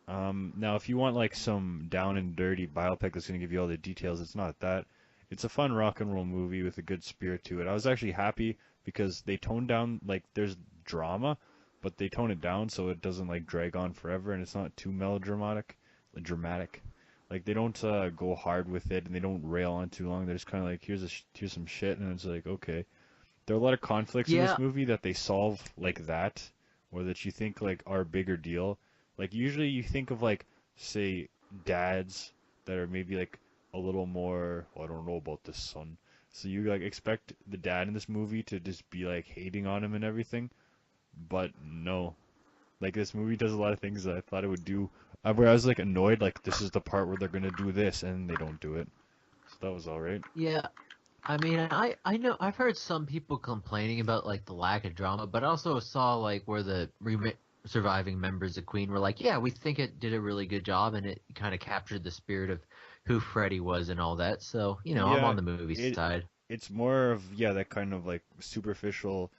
Speaker 2: Now if you want like some down and dirty biopic that's gonna give you all the details, it's not that. It's a fun rock and roll movie with a good spirit to it. I was actually happy because they toned down like there's drama, but they tone it down so it doesn't like drag on forever and it's not too melodramatic, dramatic. Like they don't go hard with it and they don't rail on too long. They're just kind of like here's some shit and it's like okay. There are a lot of conflicts in
Speaker 3: Yeah,
Speaker 2: this movie that they solve like that, or that you think like are a bigger deal. Like usually you think of like say dads that are maybe like a little more I don't know about this son. So you like expect the dad in this movie to just be like hating on him and everything, but no. Like this movie does a lot of things that I thought it would do. Where I was like annoyed, like this is the part where they're gonna do this and they don't do it. So that was all right.
Speaker 3: yeah. I mean, I know I've heard some people complaining about like the lack of drama, but I also saw like where the surviving members of Queen were like, yeah, we think it did a really good job and it kind of captured the spirit of who Freddie was and all that. So, I'm
Speaker 2: Yeah,
Speaker 3: on the movie
Speaker 2: it
Speaker 3: side.
Speaker 2: it's more of yeah that kind of like superficial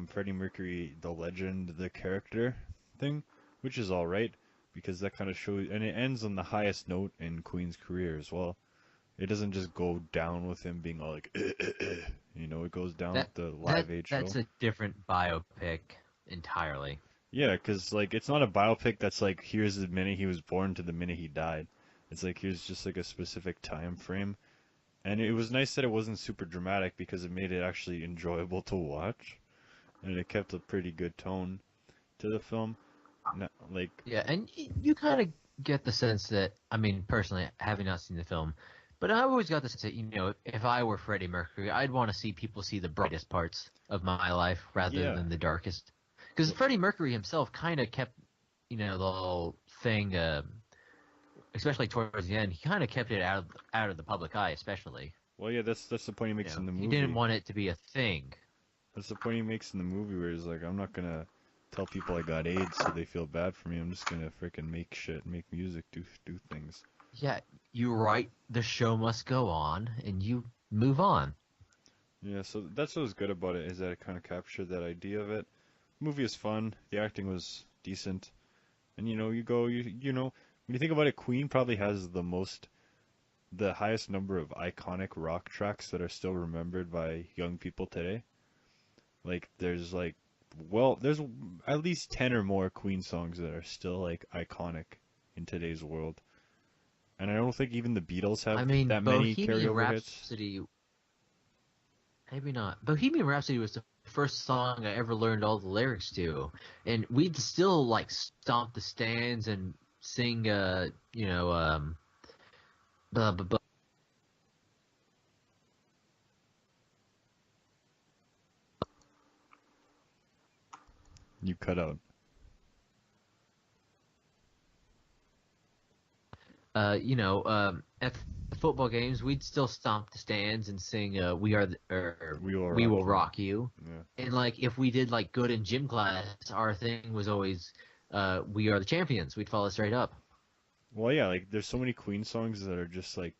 Speaker 2: Freddie Mercury the legend the character thing, which is all right because that kind of shows and it ends on the highest note in Queen's career as well. It doesn't just go down with him being all like it goes down
Speaker 3: That
Speaker 2: with the
Speaker 3: that
Speaker 2: Live Aid
Speaker 3: that's
Speaker 2: show.
Speaker 3: a different biopic entirely.
Speaker 2: Yeah, because like it's not a biopic that's like here's the minute he was born to the minute he died. It's like here's just like a specific time frame. And it was nice that it wasn't super dramatic because it made it actually enjoyable to watch, and it kept a pretty good tone to the film. Like,
Speaker 3: Yeah, and you kind of get the sense that, I mean, personally, having not seen the film, but I always got the sense that, if I were Freddie Mercury, I'd want to see people see the brightest parts of my life rather
Speaker 2: yeah,
Speaker 3: than the darkest. Because Freddie Mercury himself kind of kept, the whole thing, especially towards the end, he kind of kept it out of the public eye, especially.
Speaker 2: well, yeah, that's the point he makes in the
Speaker 3: He didn't
Speaker 2: movie.
Speaker 3: want it to be a thing.
Speaker 2: That's the point he makes in the movie where he's like, I'm not gonna tell people I got AIDS so they feel bad for me. I'm just gonna freaking make shit, make music, do things.
Speaker 3: Yeah, you write the show must go on, and you move on.
Speaker 2: Yeah, so that's what was good about it is that it kind of captured that idea of it. Movie is fun. The acting was decent. And when you think about it, Queen probably has the highest number of iconic rock tracks that are still remembered by young people today. Like there's at least 10 or more Queen songs that are still like iconic in today's world. And I don't think even the Beatles
Speaker 3: I
Speaker 2: have
Speaker 3: mean,
Speaker 2: that many
Speaker 3: Bohemian
Speaker 2: carryover hits.
Speaker 3: Rhapsody, maybe not. Bohemian Rhapsody was the first song I ever learned all the lyrics to, and we'd still like stomp the stands and sing, blah blah blah.
Speaker 2: You cut out.
Speaker 3: At the football games, we'd still stomp the stands and sing,
Speaker 2: We will
Speaker 3: "We
Speaker 2: rock
Speaker 3: Will
Speaker 2: you.
Speaker 3: Rock You."
Speaker 2: Yeah.
Speaker 3: And like, if we did like good in gym class, our thing was always, "We are the champions." We'd follow straight up.
Speaker 2: Well, yeah, like there's so many Queen songs that are just like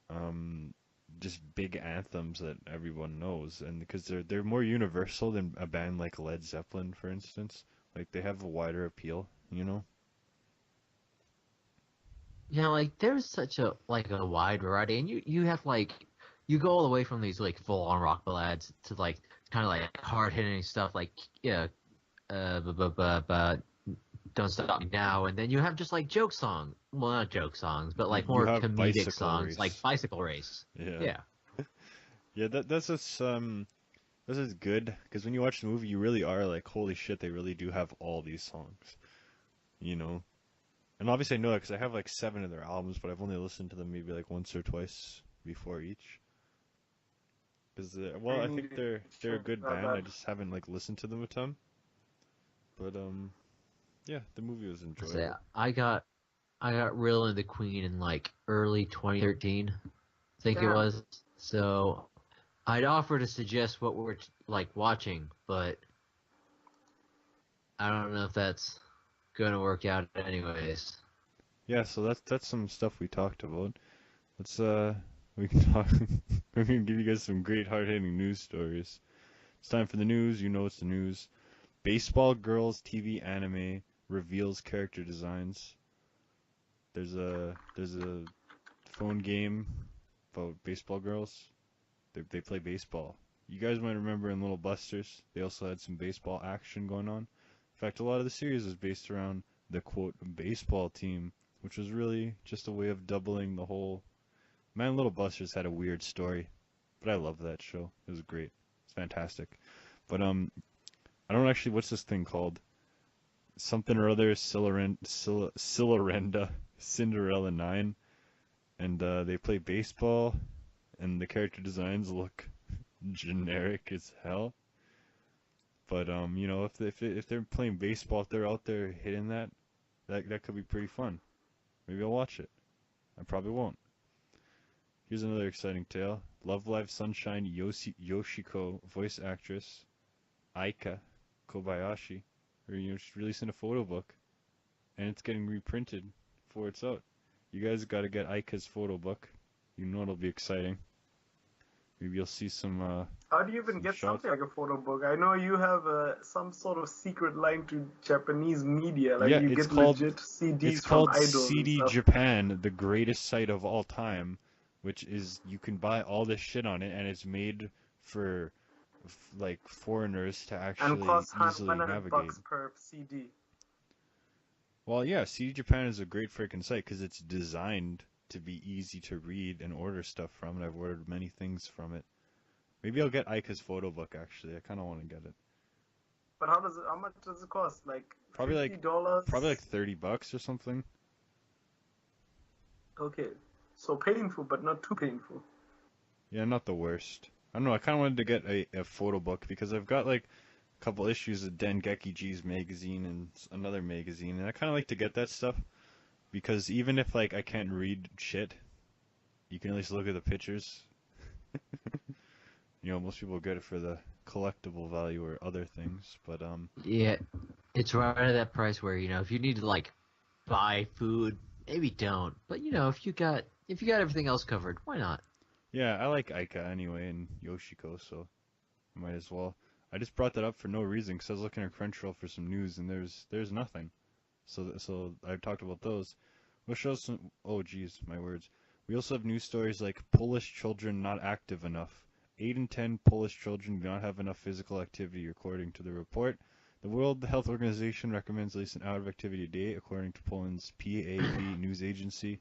Speaker 2: um just big anthems that everyone knows and because they're more universal than a band like Led Zeppelin, for instance. Like they have a wider appeal.
Speaker 3: Like there's such a wide variety, and you have like you go all the way from these like full on rock ballads to like kind of like hard hitting stuff like yeah, Don't Stop Me Now, and then you have just like joke songs, well not joke songs, but like
Speaker 2: You
Speaker 3: more
Speaker 2: have
Speaker 3: comedic
Speaker 2: Bicycle
Speaker 3: songs like
Speaker 2: Race.
Speaker 3: Bicycle Race.
Speaker 2: Yeah.
Speaker 3: Yeah,
Speaker 2: Yeah, this is good because when you watch the movie you really are like holy shit they really do have all these songs, you know. And obviously I know that because I have like 7 of their albums, but I've only listened to them maybe like once or twice before each. Because well,
Speaker 1: I
Speaker 2: I
Speaker 1: need
Speaker 2: think
Speaker 1: to
Speaker 2: they're a
Speaker 1: check
Speaker 2: good band. I
Speaker 1: that.
Speaker 2: just haven't like listened to them a ton. But yeah, the movie was
Speaker 3: Say
Speaker 2: enjoyable.
Speaker 3: I got real into Queen in like early 2013, I think it
Speaker 1: Damn.
Speaker 3: was. So I'd offer to suggest what we're like watching, but I don't know if that's gonna work out anyways.
Speaker 2: Yeah, so that's some stuff we talked about. Let's we can talk. We can give you guys some great hard-hitting news stories. It's time for the news. You know it's the news. Baseball Girls TV anime reveals character designs. There's a phone game about baseball girls. They play baseball. You guys might remember in Little Busters, they also had some baseball action going on. In fact, a lot of the series was based around the quote baseball team, which was really just a way of doubling the whole. Man, Little Busters had a weird story, but I love that show. It was great. It's fantastic. But I don't actually. What's this thing called? Something or other. Cilarenda, Cinderella 9, and they play baseball, and the character designs look generic as hell. But if they're playing baseball, if they're out there hitting that could be pretty fun. Maybe I'll watch it. I probably won't. Here's another exciting tale. Love Live Sunshine Yoshiko voice actress Aika Kobayashi, she's releasing a photo book, and it's getting reprinted before it's out. You guys got to get Aika's photo book. You know it'll be exciting. Maybe you'll see
Speaker 1: How do you even get
Speaker 2: shots.
Speaker 1: something like a photo book? I know you have some sort of secret line to Japanese media, like
Speaker 2: Yeah,
Speaker 1: you
Speaker 2: it's
Speaker 1: get
Speaker 2: called
Speaker 1: legit CDs
Speaker 2: it's
Speaker 1: from
Speaker 2: called
Speaker 1: idols and
Speaker 2: CD
Speaker 1: stuff.
Speaker 2: Japan, the greatest site of all time, which is you can buy all this shit on it, and it's made for like foreigners to
Speaker 1: And
Speaker 2: actually
Speaker 1: costs
Speaker 2: easily navigate.
Speaker 1: $100 per CD.
Speaker 2: Well, yeah, CD Japan is a great freaking site because it's designed to be easy to read and order stuff from, and I've ordered many things from it. Maybe I'll get Aika's photo book actually. I kind of want to get it.
Speaker 1: But how much does it cost? Like
Speaker 2: Probably like
Speaker 1: $50?
Speaker 2: probably like $30 or something.
Speaker 1: Okay. So painful, but not too painful.
Speaker 2: Yeah, not the worst. I don't know. I kind of wanted to get a photo book because I've got like a couple issues of Dengeki G's magazine and another magazine, and I kind of like to get that stuff because even if like I can't read shit, you can at least look at the pictures. Most people get it for the collectible value or other things, but
Speaker 3: Yeah, it's right at that price where if you need to like buy food, maybe don't. But if you got everything else covered, why not?
Speaker 2: yeah, I like Aika anyway and Yoshiko, so I might as well. I just brought that up for no reason because I was looking at Crunchyroll for some news and there's nothing. So I talked about those. We'll show some. Oh, geez, my words. We also have news stories like Polish children not active enough. 8 in 10 Polish children do not have enough physical activity, according to the report. The World Health Organization recommends at least an hour of activity a day, according to Poland's PAV news agency.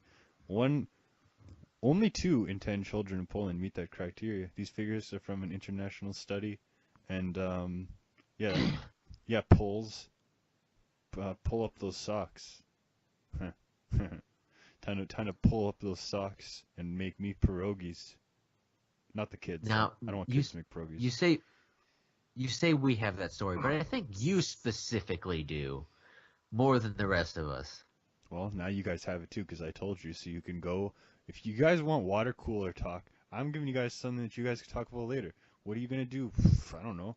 Speaker 2: Only 2 in 10 children in Poland meet that criteria. These figures are from an international study, and yeah, yeah, Poles, pull up those socks. Time to pull up those socks and make me pierogies. Not the kids.
Speaker 3: Now
Speaker 2: I don't want
Speaker 3: you
Speaker 2: kids to make pierogies.
Speaker 3: you say we have that story, but I think you specifically do more than the rest of us.
Speaker 2: Well, now you guys have it too, because I told you, so you can go. If you guys want water cooler talk, I'm giving you guys something that you guys can talk about later. What are you gonna do? I don't know.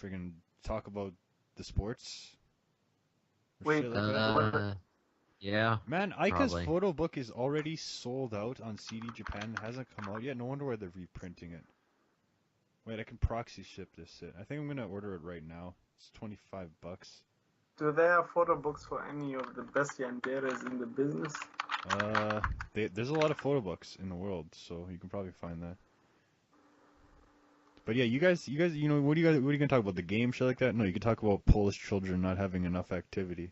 Speaker 2: Friggin' talk about the sports or
Speaker 1: Wait,
Speaker 2: shit like that.
Speaker 1: what?
Speaker 3: Yeah,
Speaker 2: Man, Aika's
Speaker 3: probably.
Speaker 2: photo book is already sold out on CD Japan. It hasn't come out yet. No wonder why they're reprinting it. Wait, I can proxy ship this shit. I think I'm gonna order it right now. It's $25.
Speaker 1: Do they have photo books for any of the best yanderes in the business?
Speaker 2: Uh, there's a lot of photo books in the world, so you can probably find that. But yeah, you guys, what are you gonna talk about? The game, shit like that? No, you can talk about Polish children not having enough activity.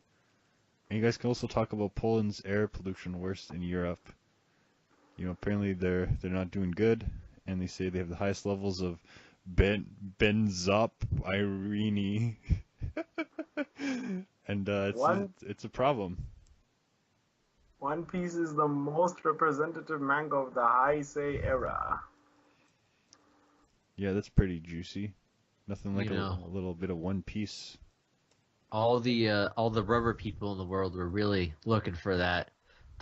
Speaker 2: And you guys can also talk about Poland's air pollution worse in Europe. Apparently they're not doing good, and they say they have the highest levels of benzopyrene, and
Speaker 1: One
Speaker 2: it's a problem.
Speaker 1: One Piece is the most representative manga of the Heisei era.
Speaker 2: Yeah, that's pretty juicy. Nothing like
Speaker 3: You
Speaker 2: a
Speaker 3: know,
Speaker 2: little bit of One Piece.
Speaker 3: all the rubber people in the world were really looking for that,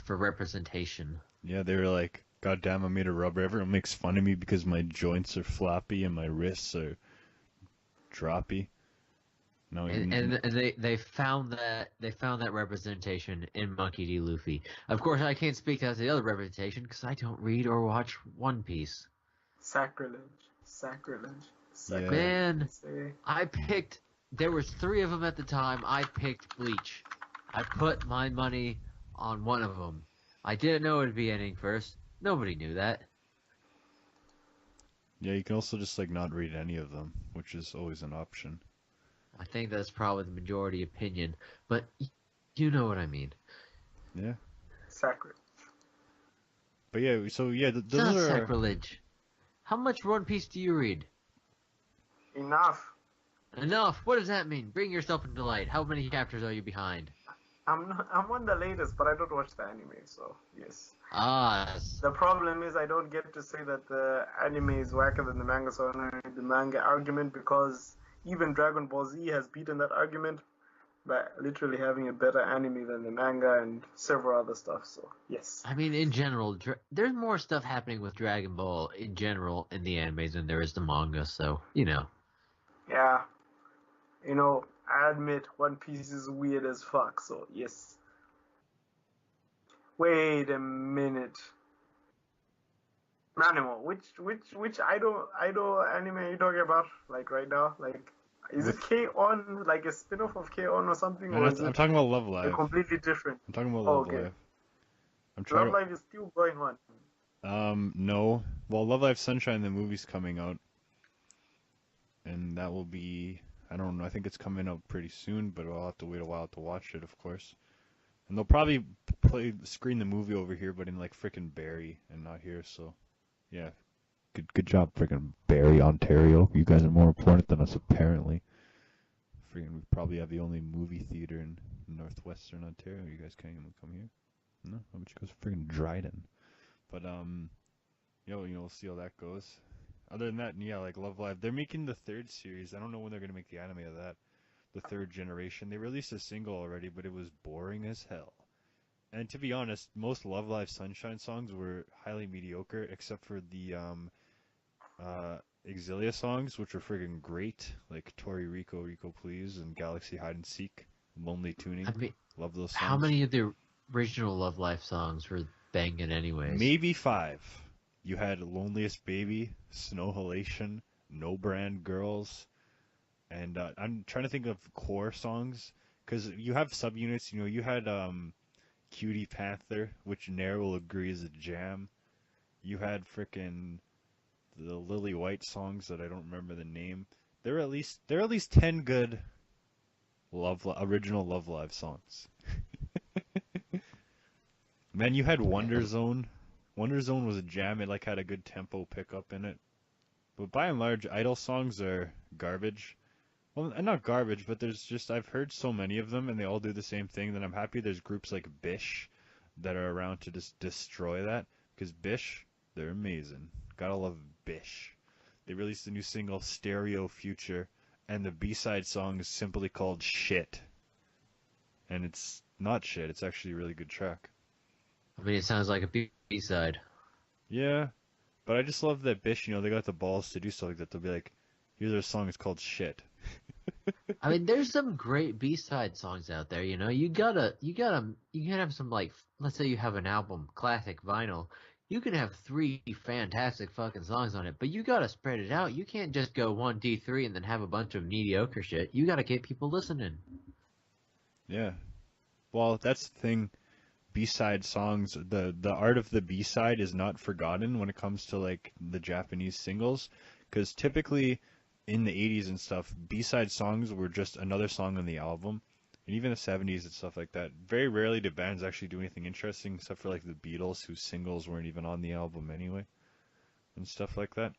Speaker 3: for representation.
Speaker 2: Yeah, they were like, God damn, I'm made of rubber. Everyone makes fun of me because my joints are floppy and my wrists are droppy. No,
Speaker 3: And they found that representation in Monkey D. Luffy. Of course, I can't speak as the other representation because I don't read or watch One Piece.
Speaker 1: Sacrilege, sacrilege,
Speaker 2: yeah,
Speaker 1: sacrilege. I
Speaker 3: Man,
Speaker 1: say.
Speaker 3: I picked. There was three of them at the time. I picked Bleach. I put my money on one of them. I didn't know it would be ending first. Nobody knew that.
Speaker 2: yeah. You can also just like not read any of them, which is always an option.
Speaker 3: I think that's probably the majority opinion, but you know what I mean.
Speaker 2: Yeah,
Speaker 1: Sacrilege.
Speaker 2: but yeah. So yeah,
Speaker 3: It's
Speaker 2: those
Speaker 3: not
Speaker 2: are.
Speaker 3: sacrilege. How much One Piece do you read?
Speaker 1: Enough.
Speaker 3: Enough. What does that mean? Bring yourself into light. How many chapters are you behind?
Speaker 1: I'm on the latest, but I don't watch the anime, so yes.
Speaker 3: Ah,
Speaker 1: The problem is I don't get to say that the anime is whacker than the manga, so I don't read the manga argument because even Dragon Ball Z has beaten that argument by literally having a better anime than the manga and several other stuff. So yes,
Speaker 3: I mean, in general, there's more stuff happening with Dragon Ball in general in the animes than there is the manga. So you know.
Speaker 1: yeah, I admit One Piece is weird as fuck. So yes. Wait a minute. Animo, which idol anime are you talking about? Like right now? Like is it
Speaker 2: Which
Speaker 1: K on like a spin-off of K on or something,
Speaker 2: I'm
Speaker 1: or
Speaker 2: not.
Speaker 1: is
Speaker 2: I'm
Speaker 1: it
Speaker 2: talking about Love
Speaker 1: a
Speaker 2: Live.
Speaker 1: completely different?
Speaker 2: I'm talking about
Speaker 1: Oh,
Speaker 2: Love
Speaker 1: okay.
Speaker 2: Live. I'm
Speaker 1: Love
Speaker 2: trying
Speaker 1: Live is still going on.
Speaker 2: to. No. Well, Love Live Sunshine, the movie's coming out, and that will be. I don't know. I think it's coming out pretty soon, but I'll have to wait a while to watch it, of course. And they'll probably screen the movie over here, but in like frickin' Barrie and not here. So yeah, good job, frickin' Barrie, Ontario. You guys are more important than us, apparently. Frickin' we probably have the only movie theater in northwestern Ontario. You guys can't even come here. No, how about you guys frickin' Dryden? But we'll see how that goes. Other than that, yeah, like Love Live, they're making the third series. I don't know when they're gonna make the anime of that. The third generation. They released a single already, but it was boring as hell. And to be honest, most Love Live Sunshine songs were highly mediocre, except for the Exilia songs, which were friggin' great, like Tori Rico, Rico Please, and Galaxy Hide and Seek, Lonely
Speaker 3: I
Speaker 2: Tuning.
Speaker 3: mean,
Speaker 2: Love those
Speaker 3: how
Speaker 2: songs.
Speaker 3: many of the original Love Life songs were banging anyways?
Speaker 2: Maybe five. You had Loneliest Baby, Snow Halation, No Brand Girls, and I'm trying to think of core songs because you have subunits. You had Cutie Panther, which Nair will agree is a jam. You had frickin' the Lily White songs that I don't remember the name. There are at least 10 good original Love Live songs. Man, you had Wonder Zone. Wonder Zone was a jam. It like had a good tempo pickup in it. But by and large, idol songs are garbage. Well, not garbage, but there's just I've heard so many of them, and they all do the same thing. That I'm happy there's groups like Bish that are around to just destroy that. Because Bish, they're amazing. Gotta love Bish. They released a new single, Stereo Future, and the B-side song is simply called Shit. And it's not shit. It's actually a really good track.
Speaker 3: I mean, it sounds like a B-side.
Speaker 2: Yeah, but I just love that Bish. They got the balls to do stuff like that. They'll be like, "Here's our song. It's called Shit."
Speaker 3: I mean, there's some great B-side songs out there. You can have some like, let's say you have an album, classic vinyl. You can have three fantastic fucking songs on it, but you gotta spread it out. You can't just go 1, 2, 3 and then have a bunch of mediocre shit. You gotta get people listening.
Speaker 2: Yeah. Well, that's the thing. B-side songs, the art of the B-side is not forgotten when it comes to like the Japanese singles, because typically in the 80s and stuff, B-side songs were just another song on the album, and even the 70s and stuff like that. Very rarely did bands actually do anything interesting, except for like the Beatles, whose singles weren't even on the album anyway, and stuff like that.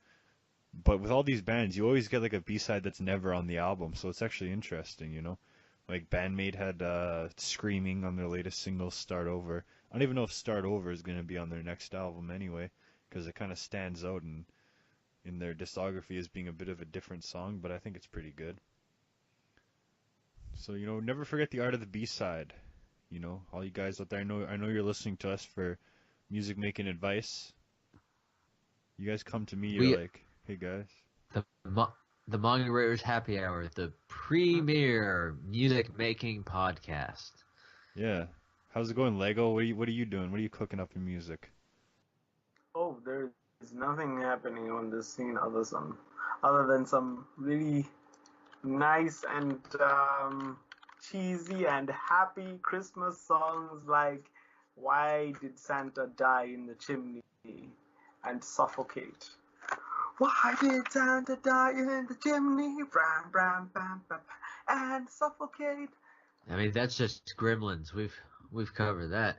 Speaker 2: But with all these bands, you always get like a B-side that's never on the album, so it's actually interesting. Like Bandmate had Screaming on their latest single, Start Over. I don't even know if Start Over is going to be on their next album anyway, because it kind of stands out in their discography as being a bit of a different song, but I think it's pretty good. So, never forget the art of the B-side. All you guys out there, I know you're listening to us for music making advice. You guys come to me, you're
Speaker 3: We
Speaker 2: like, hey guys.
Speaker 3: the Mo- the Manga Raiders Happy Hour, the premier music making podcast.
Speaker 2: Yeah. How's it going, Lego? What are you doing? What are you cooking up in music?
Speaker 1: Oh, there is nothing happening on this scene other than some really nice and cheesy and happy Christmas songs like "Why Did Santa Die in the Chimney" and "Suffocate." Why did Santa die in the chimney? Bram, bram, bam, bam, and suffocate.
Speaker 3: I mean, that's just Gremlins. We've covered that.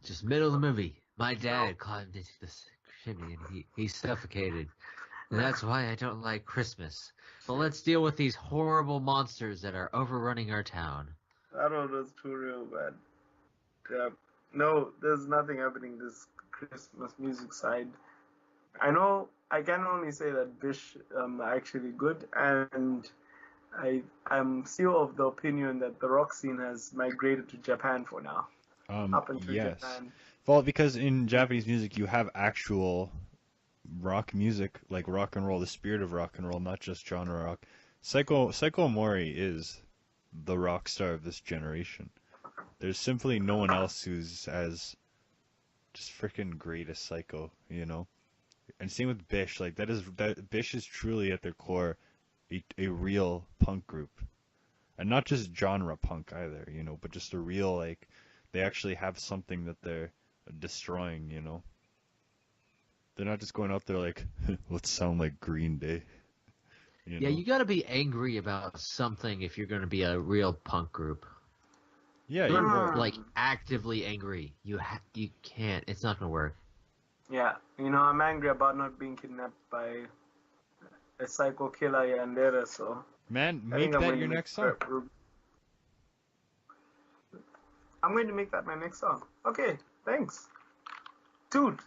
Speaker 3: Just middle of the movie. My dad climbed into this chimney and he suffocated. And that's why I don't like Christmas. But let's deal with these horrible monsters that are overrunning our town.
Speaker 1: That one was too real bad. No, there's nothing happening this Christmas music side. I can only say that Bish are actually good, and I'm still of the opinion that the rock scene has migrated to Japan for now. Up into
Speaker 2: Yes.
Speaker 1: Japan.
Speaker 2: Well, because in Japanese music you have actual rock music, like rock and roll, the spirit of rock and roll, not just genre rock. Psycho Mori is the rock star of this generation. There's simply no one else who's as just freaking great as Psycho, And same with Bish, like that Bish is truly at their core a real punk group. And not just genre punk either, but just a real, like, they actually have something that they're destroying. They're not just going out there like, let's sound like Green Day.
Speaker 3: Yeah, you gotta be angry about something if you're gonna be a real punk group.
Speaker 2: Yeah, you're right.
Speaker 3: Like, actively angry. You can't. It's not gonna work.
Speaker 1: Yeah, I'm angry about not being kidnapped by a psycho killer Yandere, so
Speaker 2: Man,
Speaker 1: I
Speaker 2: make
Speaker 1: think I'm
Speaker 2: that
Speaker 1: going
Speaker 2: your
Speaker 1: to
Speaker 2: next song.
Speaker 1: I'm going to make that my next song. Okay, thanks. Dude,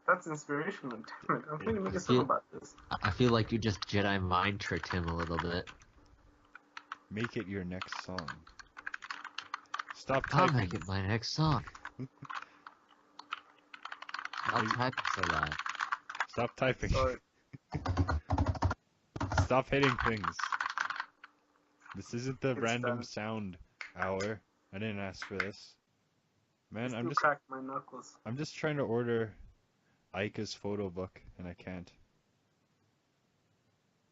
Speaker 1: that's inspirational. Damn it, I'm going to make a song about this.
Speaker 3: I feel like you just Jedi mind tricked him a little bit.
Speaker 2: Make it your next song. Stop
Speaker 3: I'll
Speaker 2: typing.
Speaker 3: make it my next song. I'll type it so loud.
Speaker 2: Stop typing.
Speaker 1: Sorry.
Speaker 2: Stop hitting things. This isn't the
Speaker 1: It's
Speaker 2: random
Speaker 1: done.
Speaker 2: sound hour. I didn't ask for this. Man,
Speaker 1: I cracked my knuckles.
Speaker 2: I'm just trying to order Aika's photo book, and I can't.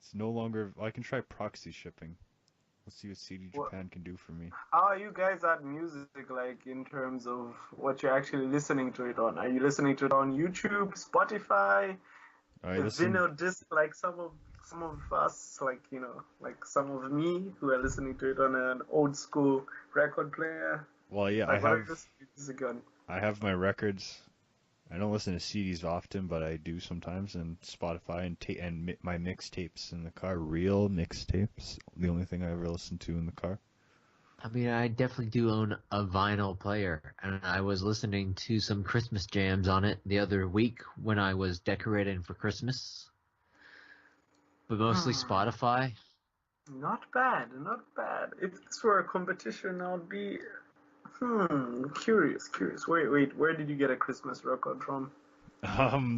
Speaker 2: It's no longer... I can try proxy shipping. Let's see what CD Japan can do for me.
Speaker 1: How are you guys at music, like, in terms of what you're actually listening to it on? Are you listening to it on YouTube, Spotify, vinyl disc, like some of us, like, like some of me who are listening to it on an old school record player?
Speaker 2: Well, yeah,
Speaker 1: like,
Speaker 2: I have my records. I don't listen to CDs often, but I do sometimes, and Spotify and my mixtapes in the car, real mixtapes. The only thing I ever listen to in the car.
Speaker 3: I mean, I definitely do own a vinyl player, and I was listening to some Christmas jams on it the other week when I was decorating for Christmas. But mostly Spotify.
Speaker 1: Not bad, not bad. If this were a competition, I'll be curious. Wait, where did you get a Christmas record from?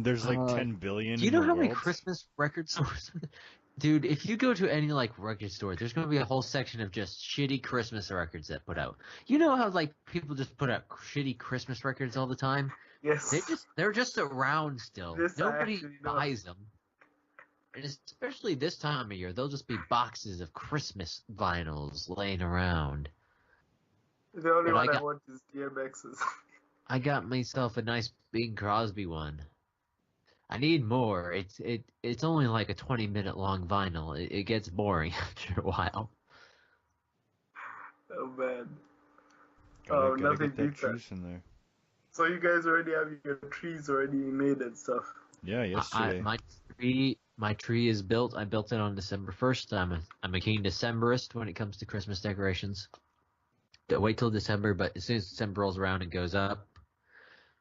Speaker 2: There's like 10 billion.
Speaker 3: Do you know how many
Speaker 2: world?
Speaker 3: Christmas record stores? Dude, if you go to any like record store, there's gonna be a whole section of just shitty Christmas records that put out. You know how like people just put out shitty Christmas records all the time?
Speaker 1: Yes.
Speaker 3: They're just around still.
Speaker 1: This
Speaker 3: Nobody buys them. And especially this time of year, there'll just be boxes of Christmas vinyls laying around.
Speaker 1: The only one I want is DMX's.
Speaker 3: I got myself a nice Bing Crosby one. I need more. It's only like a 20-minute long vinyl. It gets boring after a while.
Speaker 1: Oh man.
Speaker 2: Gotta
Speaker 1: nothing
Speaker 2: get that
Speaker 1: beats that.
Speaker 2: juice in there.
Speaker 1: So you guys already have your trees already made and stuff.
Speaker 2: Yeah, yesterday.
Speaker 3: My tree is built. I built it on December 1st. I'm a keen Decemberist when it comes to Christmas decorations. Don't wait till December, but as soon as December rolls around, it goes up.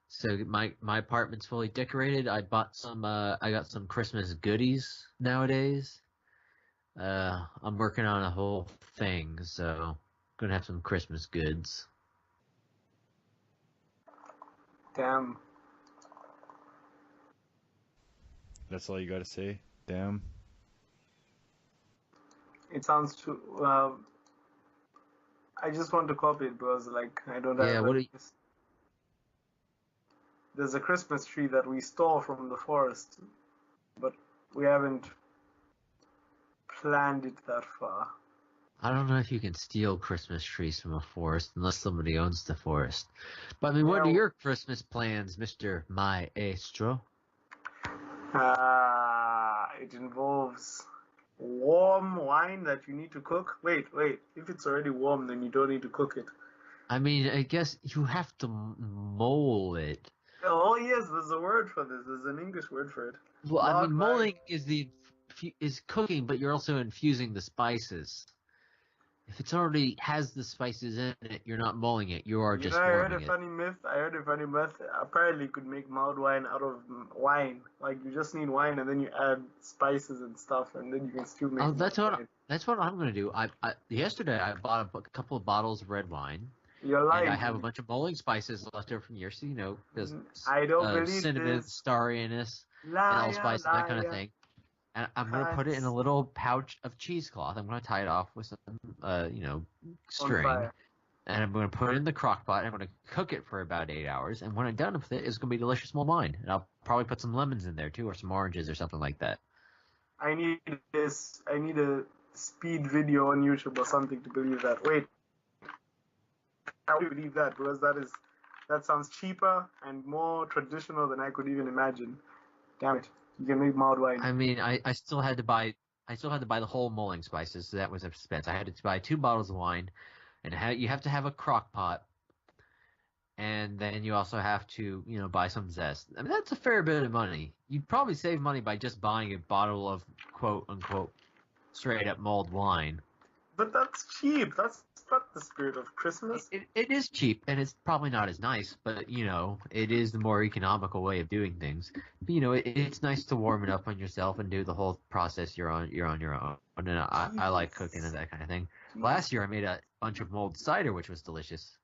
Speaker 3: So my apartment's fully decorated. I got some Christmas goodies nowadays. I'm working on a whole thing, so gonna have some Christmas goods.
Speaker 1: Damn.
Speaker 2: That's all you gotta say? Damn.
Speaker 1: It sounds too. I just want to copy it because, like, I don't
Speaker 3: Yeah,
Speaker 1: have
Speaker 3: what
Speaker 1: a.
Speaker 3: do you,
Speaker 1: There's a Christmas tree that we stole from the forest, but we haven't planned it that far.
Speaker 3: I don't know if you can steal Christmas trees from a forest unless somebody owns the forest. But I mean, what are
Speaker 1: Yeah,
Speaker 3: your Christmas plans, Mr. Maestro?
Speaker 1: it involves warm wine that you need to cook. Wait. If it's already warm, then you don't need to cook it.
Speaker 3: I mean, I guess you have to mold it.
Speaker 1: Oh yes, there's a word for this. There's an English word for it.
Speaker 3: Well, I
Speaker 1: Mulled
Speaker 3: mean,
Speaker 1: wine.
Speaker 3: molding is cooking, but you're also infusing the spices. If it's already has the spices in it, you're not mulling it. You are
Speaker 1: You know,
Speaker 3: just
Speaker 1: I heard a
Speaker 3: warming it.
Speaker 1: funny myth. Apparently, you could make mulled wine out of wine. Like you just need wine, and then you add spices and stuff, and then you can still make
Speaker 3: Oh,
Speaker 1: mulled wine.
Speaker 3: that's what I'm gonna do. Yesterday I bought a couple of bottles of red wine,
Speaker 1: You're
Speaker 3: and I
Speaker 1: lying to
Speaker 3: have a
Speaker 1: me.
Speaker 3: bunch of mulling spices left over from years. So, there's
Speaker 1: I don't believe
Speaker 3: cinnamon,
Speaker 1: this.
Speaker 3: star anise, and
Speaker 1: Liar,
Speaker 3: allspice and that kind of
Speaker 1: liar,
Speaker 3: thing. And I'm gonna put it in a
Speaker 1: pants
Speaker 3: little pouch of cheesecloth. I'm gonna tie it off with some,
Speaker 1: on
Speaker 3: string,
Speaker 1: fire.
Speaker 3: and I'm gonna put it in the crock pot. I'm gonna cook it for about 8 hours, and when I'm done with it, it's gonna be delicious mulled wine. And I'll probably put some lemons in there too, or some oranges or something like that.
Speaker 1: I need this. I need a speed video on YouTube or something to believe that. Wait, I would believe that because that sounds cheaper and more traditional than I could even imagine. Damn it, you can make mulled wine.
Speaker 3: I mean, I still had to buy the whole mulling spices, so that was expense. I had to buy 2 bottles of wine, and you have to have a crock pot, and then you also have to buy some zest. I mean, that's a fair bit of money. You'd probably save money by just buying a bottle of quote unquote straight up mulled wine.
Speaker 1: But that's cheap. That's not the spirit of Christmas.
Speaker 3: It is cheap, and it's probably not as nice, but it is the more economical way of doing things. But it's nice to warm it up on yourself and do the whole process. You're on your own, and I like cooking and that kind of thing. Last year I made a bunch of mulled cider, which was delicious.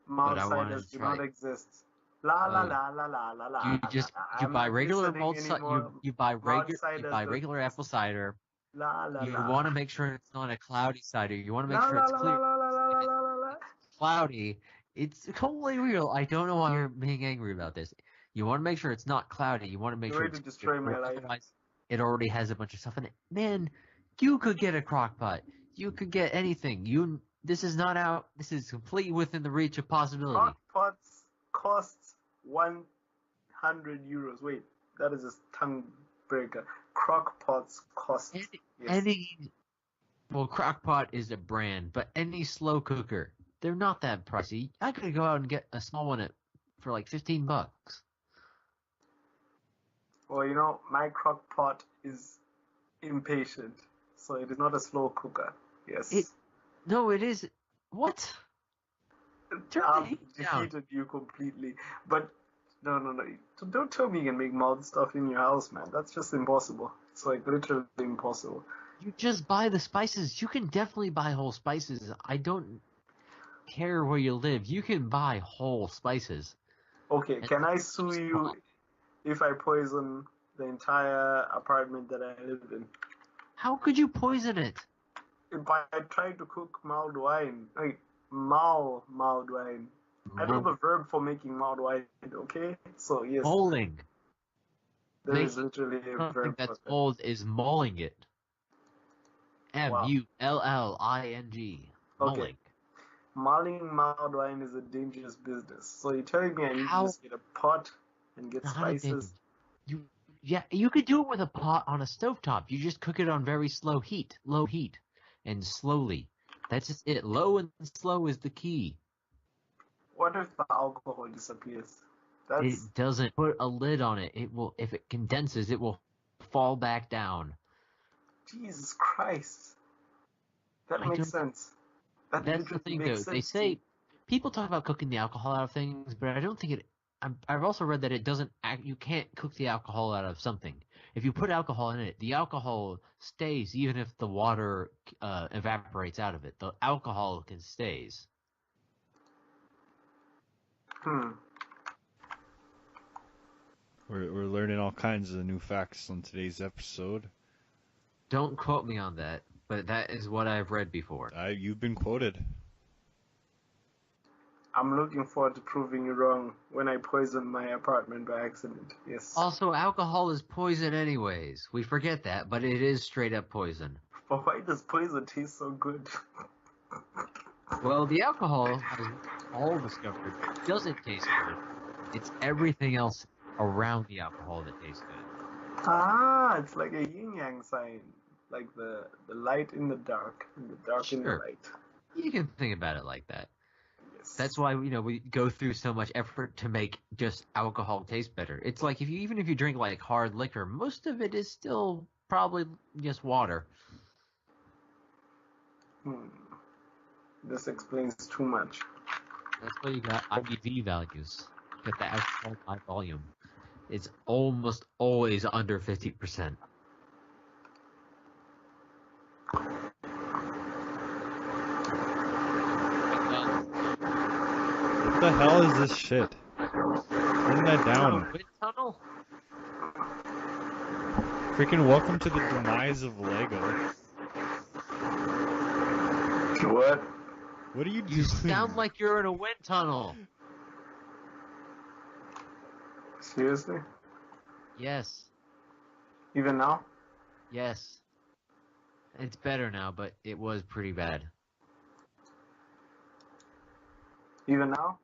Speaker 3: But
Speaker 1: Mulled
Speaker 3: I wanted
Speaker 1: ciders
Speaker 3: to
Speaker 1: do
Speaker 3: try
Speaker 1: not
Speaker 3: it.
Speaker 1: exist. La la la la la la la.
Speaker 3: You
Speaker 1: I'm
Speaker 3: buy
Speaker 1: not
Speaker 3: regular
Speaker 1: listening anymore.
Speaker 3: you buy
Speaker 1: Mulled
Speaker 3: you
Speaker 1: ciders
Speaker 3: buy
Speaker 1: don't
Speaker 3: regular
Speaker 1: exist.
Speaker 3: apple cider.
Speaker 1: La la
Speaker 3: You
Speaker 1: la.
Speaker 3: want to make sure it's not a cloudy cider. You want to make
Speaker 1: La
Speaker 3: sure
Speaker 1: la
Speaker 3: it's
Speaker 1: la la
Speaker 3: clear.
Speaker 1: la la la
Speaker 3: If
Speaker 1: la la la.
Speaker 3: it's cloudy, it's totally real. I don't know why you're being angry about this. You want to make sure it's not cloudy. You want to make
Speaker 1: You're
Speaker 3: sure
Speaker 1: ready to
Speaker 3: it's
Speaker 1: destroy
Speaker 3: clear.
Speaker 1: my life.
Speaker 3: Otherwise, it already has a bunch of stuff in it. Man, you could get a crock pot. You could get anything. This is not out. This is completely within the reach of possibility.
Speaker 1: Crock pots costs 100 euros. Wait, that is a tongue breaker. Crock pots cost. Yes.
Speaker 3: Well, Crockpot is a brand, but any slow cooker, they're not that pricey. I could go out and get a small one for like $15.
Speaker 1: Well, my crock pot is impatient, so it is not a slow cooker. Yes.
Speaker 3: No, it is. What? Turn the
Speaker 1: I've
Speaker 3: heat down.
Speaker 1: defeated you completely. But no. Don't tell me you can make mild stuff in your house, man. That's just impossible. It's like literally impossible.
Speaker 3: You just buy the spices. You can definitely buy whole spices. I don't care where you live. You can buy whole spices.
Speaker 1: Okay, can I sue you if I poison the entire apartment that I live in?
Speaker 3: How could you poison it?
Speaker 1: If I try to cook mild wine, mild wine. I know the verb for making mild wine, okay? So, yes.
Speaker 3: Mulling.
Speaker 1: There is literally a
Speaker 3: Something
Speaker 1: verb
Speaker 3: that's
Speaker 1: for that.
Speaker 3: mold is mulling it.
Speaker 1: Wow.
Speaker 3: mulling.
Speaker 1: Okay. Mulling mild wine is a dangerous business. So you're telling me I need to just get a pot and get spices?
Speaker 3: You could do it with a pot on a stovetop. You just cook it on very low heat, and slowly. That's just it. Low and slow is the key.
Speaker 1: What if the alcohol disappears?
Speaker 3: It doesn't put a lid on it. It will, if it condenses, it will fall back down.
Speaker 1: Jesus Christ. That makes sense.
Speaker 3: That's the thing, though. They say people talk about cooking the alcohol out of things, but I don't think it. I've also read that it doesn't. You can't cook the alcohol out of something. If you put alcohol in it, the alcohol stays even if the water evaporates out of it. The alcohol can stays.
Speaker 1: Hmm.
Speaker 2: We're learning all kinds of new facts on today's episode.
Speaker 3: Don't quote me on that, but that is what I've read before.
Speaker 2: You've been quoted.
Speaker 1: I'm looking forward to proving you wrong when I poison my apartment by accident. Yes.
Speaker 3: Also, alcohol is poison anyways. We forget that, but it is straight up poison.
Speaker 1: But why does poison taste so good?
Speaker 3: Well, the alcohol, as all discovered, doesn't taste good. It's everything else around the alcohol that tastes good.
Speaker 1: Ah, it's like a yin-yang sign. Like the light in the dark, and the dark in the
Speaker 3: Sure.
Speaker 1: light.
Speaker 3: You can think about it like that.
Speaker 1: Yes.
Speaker 3: That's why we go through so much effort to make just alcohol taste better. It's like even if you drink like hard liquor, most of it is still probably just water.
Speaker 1: This explains too much.
Speaker 3: That's why you got IBV values. Get the alcohol by volume. It's almost always under 50%.
Speaker 2: What the hell is this shit? Turn that down.
Speaker 3: Wind tunnel?
Speaker 2: Freaking welcome to the demise of Lego.
Speaker 1: What?
Speaker 2: What are you doing?
Speaker 3: You sound like you're in a wind tunnel.
Speaker 1: Seriously?
Speaker 3: Yes.
Speaker 1: Even now?
Speaker 3: Yes. It's better now, but it was pretty bad.
Speaker 1: Even now?